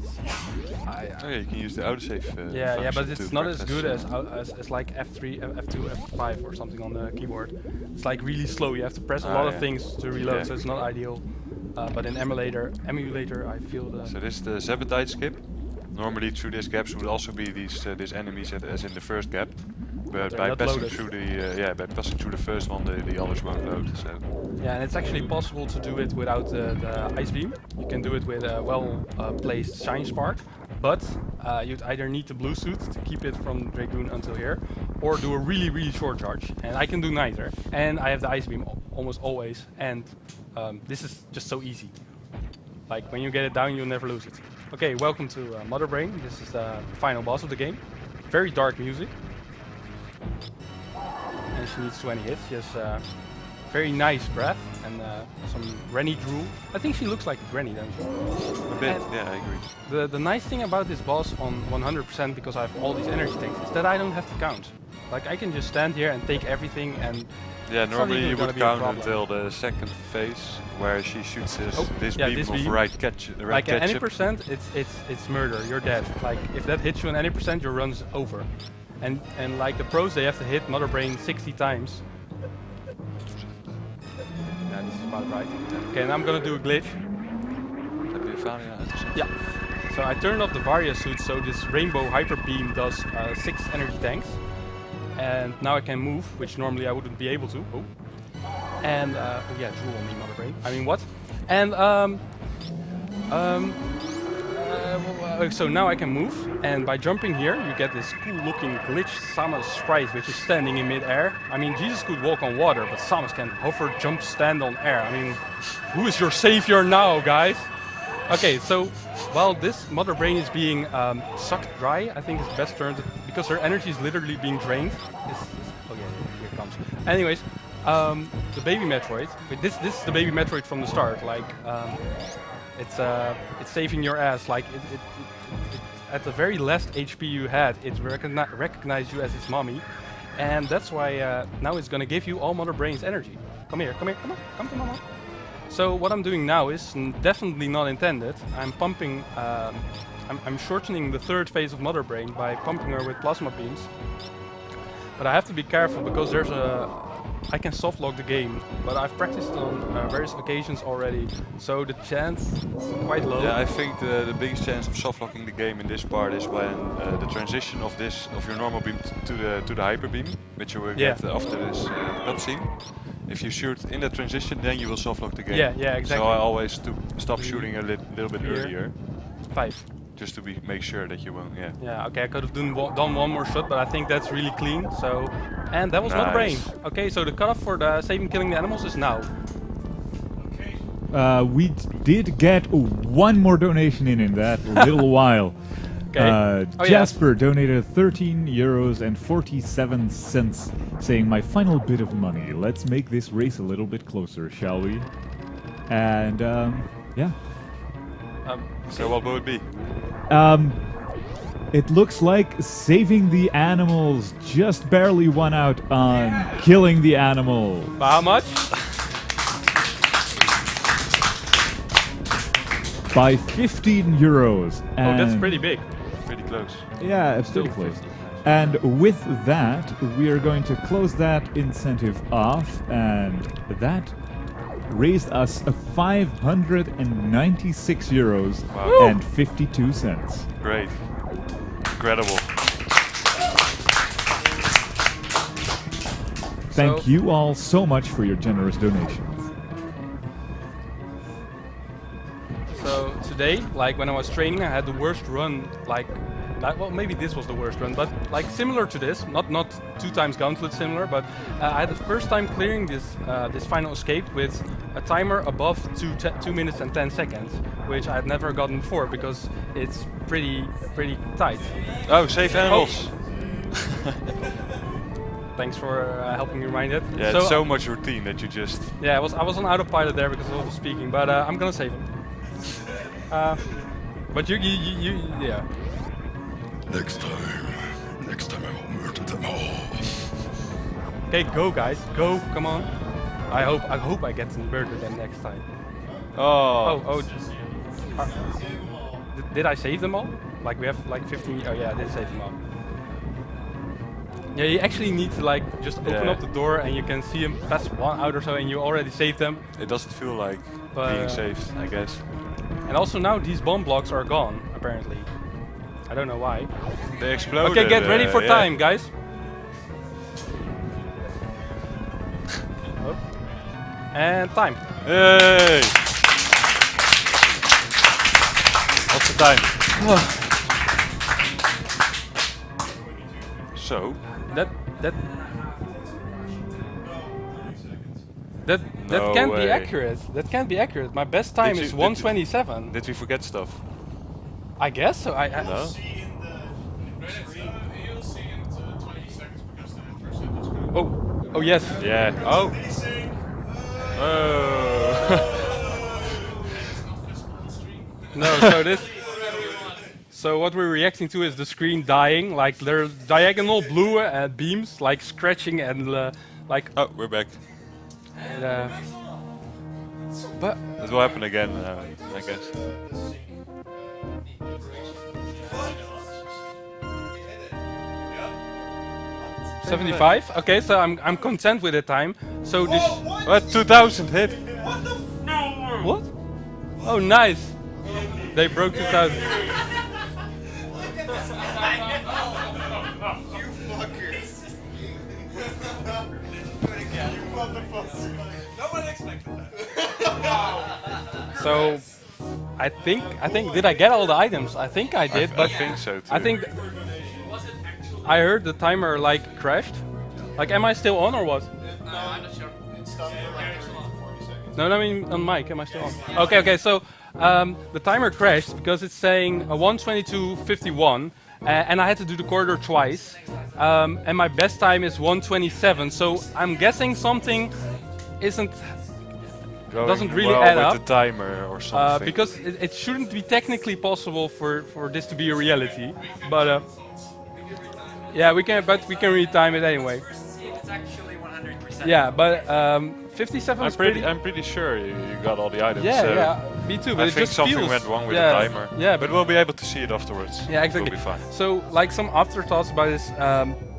Oh yeah, you can use the autosave. yeah, but function it's to not as practice, good as like F3, F2, F5 or something on the keyboard. It's like really slow. You have to press a lot of yeah. things to reload, Yeah. so it's not ideal. But in emulator, I feel the So this is the Zabetite skip. Normally through these gaps would also be these enemies as in the first gap. But They're by not passing loaded. through by passing through the first one, the others won't load. So yeah, and it's actually possible to do it without the ice beam. You can do it with a well-placed shine spark, but you'd either need the blue suit to keep it from Dragoon until here, or do a really short charge. And I can do neither. And I have the ice beam almost always, and this is just so easy. Like when you get it down, you'll never lose it. Okay, welcome to Mother Brain. This is the final boss of the game. Very dark music. And she needs 20 hits. She has very nice breath and some granny drool. I think she looks like a granny, don't she? a bit, And yeah, I agree. the nice thing about this boss on 100% because I have all these energy tanks is that I don't have to count. Like I can just stand here and take everything and Yeah, it's not normally even you gonna would be a count problem. until the second phase where she shoots this yeah, beam this of beam. right catch, the right like at any ketchup. percent, it's murder. You're dead. Like if that hits you on any percent, your run's over. And like the pros, they have to hit Mother Brain 60 times. Yeah, this is about right. Okay, and I'm gonna do a glitch. Heb je Varia uitgezet? Yeah. So I turned off the Varia suit, so this rainbow hyper beam does 6 energy tanks. And now I can move, which normally I wouldn't be able to. Oh. And oh yeah, drool on me, Mother Brain. I mean what? And so now I can move, and by jumping here, you get this cool-looking glitch Samus sprite, which is standing in mid-air. I mean, Jesus could walk on water, but Samus can hover, jump, stand on air. I mean, who is your savior now, guys? Okay, so while this Mother Brain is being sucked dry, I think is the best term, because her energy is literally being drained. Oh yeah, here it comes. Anyways, the baby Metroid. This is the baby Metroid from the start. Like, it's saving your ass. Like, it at the very last HP you had, it recognized you as its mommy, and that's why now it's gonna give you all Mother Brain's energy. Come here, come on, come to mama. So what I'm doing now is definitely not intended. I'm pumping. I'm shortening the third phase of Mother Brain by pumping her with plasma beams. But I have to be careful because there's I can soft lock the game, but I've practiced on various occasions already, so the chance is quite low. Yeah, I think the biggest chance of soft locking the game in this part is when the transition of your normal beam to the hyper beam, which you will get after this cutscene. If you shoot in that transition, then you will soft lock the game. Yeah, exactly. So I always stop shooting a little bit Here. earlier, 5. just to make sure that you won't. Yeah. Yeah, okay, I could have done one more shot, but I think that's really clean. So, and that was Mother Brain. Nice. Okay, so the cutoff for the saving killing the animals is now. We did get one more donation in that little while. Okay. Jasper donated 13 euros and 47 cents, saying, "My final bit of money. Let's make this race a little bit closer, shall we?" And yeah. So what will it be? It looks like saving the animals just barely won out on killing the animal. But how much? By 15 euros. Oh, that's And pretty big. Pretty close. yeah, it's pretty close. And with that, we are going to close that incentive off, and that raised us 596 euros Wow. and 52 cents. Great. Incredible. Thank So- you all so much for your generous donations. So today, like when I was training, I had the worst run. Well, maybe this was the worst run, but like similar to this, not 2 times gauntlet similar, but I had the first time clearing this final escape with a timer above 2 minutes and 10 seconds, which I had never gotten before because it's pretty tight. Oh, save animals. Thanks for helping me remind it. Yeah, it's so much routine that you just. Yeah, I was on autopilot there because I was speaking, but I'm gonna save him. But you yeah. Next time I will murder them all. Okay, go guys, go, come on. I hope I get to murder them next time. Oh. Oh, did I save them all? Like we have like 15. Oh yeah, I did save them all. Yeah, you actually need to like just open up the door and you can see them pass one out or so, and you already saved them. It doesn't feel like But, being saved, I guess. And also now these bomb blocks are gone apparently. I don't know why. They exploded. Okay, get ready for yeah. time, guys. Oh. And time. Hey! What's the time? So, That No can't be way. accurate. That can't be accurate. My best time Did is you- 1:27. did we forget stuff? I guess so. I No? Oh yes. Yeah. Oh. Oh. No. So what we're reacting to is the screen dying. Like there's diagonal blue beams, like scratching and like. Oh, we're back. But This will happen again, I guess. $75. Okay, so I'm content with the time. So this. What? 2000 hit? What? Oh, nice. They broke 2000. No one expected that. So I think did I get all the items? I think I did, I but think so too. I think I heard the timer like crashed. Like, am I still on or what? No, I'm not sure. It's done for like 40 seconds. No, I mean on mic. Am I still on? Okay. So the timer crashed because it's saying 1:22:51, and I had to do the quarter twice. And my best time is 1:27. So I'm guessing something isn't Going doesn't really well add with up. the timer or something. Because it shouldn't be technically possible for this to be a reality. But yeah, we can retime it anyway. See if it's actually 100%. Yeah, but 57 I'm is pretty. I'm pretty sure you got all the items. Yeah, so yeah, me too. But I it think just something feels, went wrong with yeah, the timer. Yeah, But we'll be able to see it afterwards. yeah, exactly. We'll be fine. So, like some afterthoughts about this,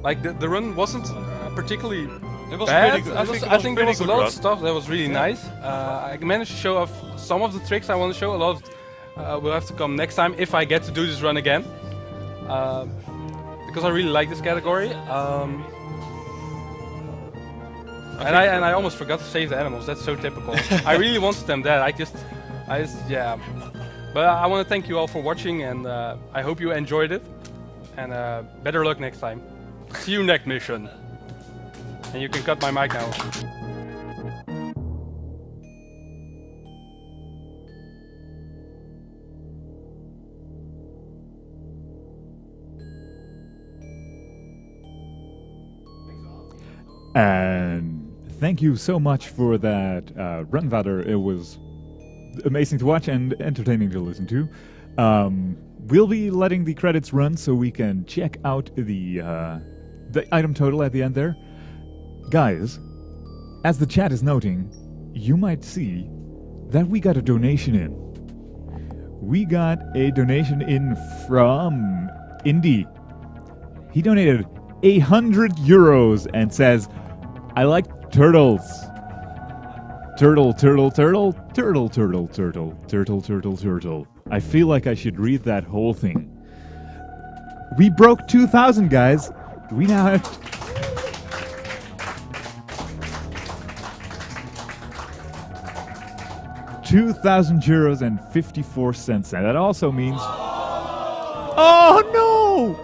like the run wasn't particularly It was bad. pretty good. I think there was a lot of run. stuff that was really nice. I managed to show off some of the tricks I want to show. A lot will have to come next time if I get to do this run again. Because I really like this category. And I almost forgot to save the animals. That's so typical. I really wanted them dead. I just, yeah. But I want to thank you all for watching, and I hope you enjoyed it. And better luck next time. See you next mission. And you can cut my mic now. And thank you so much for that run, VADER. It was amazing to watch and entertaining to listen to. We'll be letting the credits run so we can check out the item total at the end there. Guys, as the chat is noting, you might see that we got a donation in. We got a donation in from Indy. He donated 100 euros and says, I like turtles. Turtle, turtle, turtle, turtle, turtle, turtle, turtle, turtle, turtle. I feel like I should read that whole thing. We broke 2,000, guys. We now have... €2,000 and 54 cents. And that also means... Oh, no!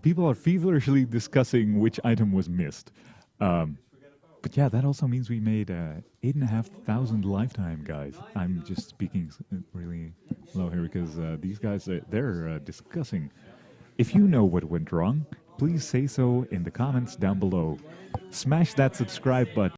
People are feverishly discussing which item was missed. But yeah, that also means we made 8,500 lifetime, guys. I'm just speaking really low here because these guys, they're discussing. If you know what went wrong, please say so in the comments down below. Smash that subscribe button.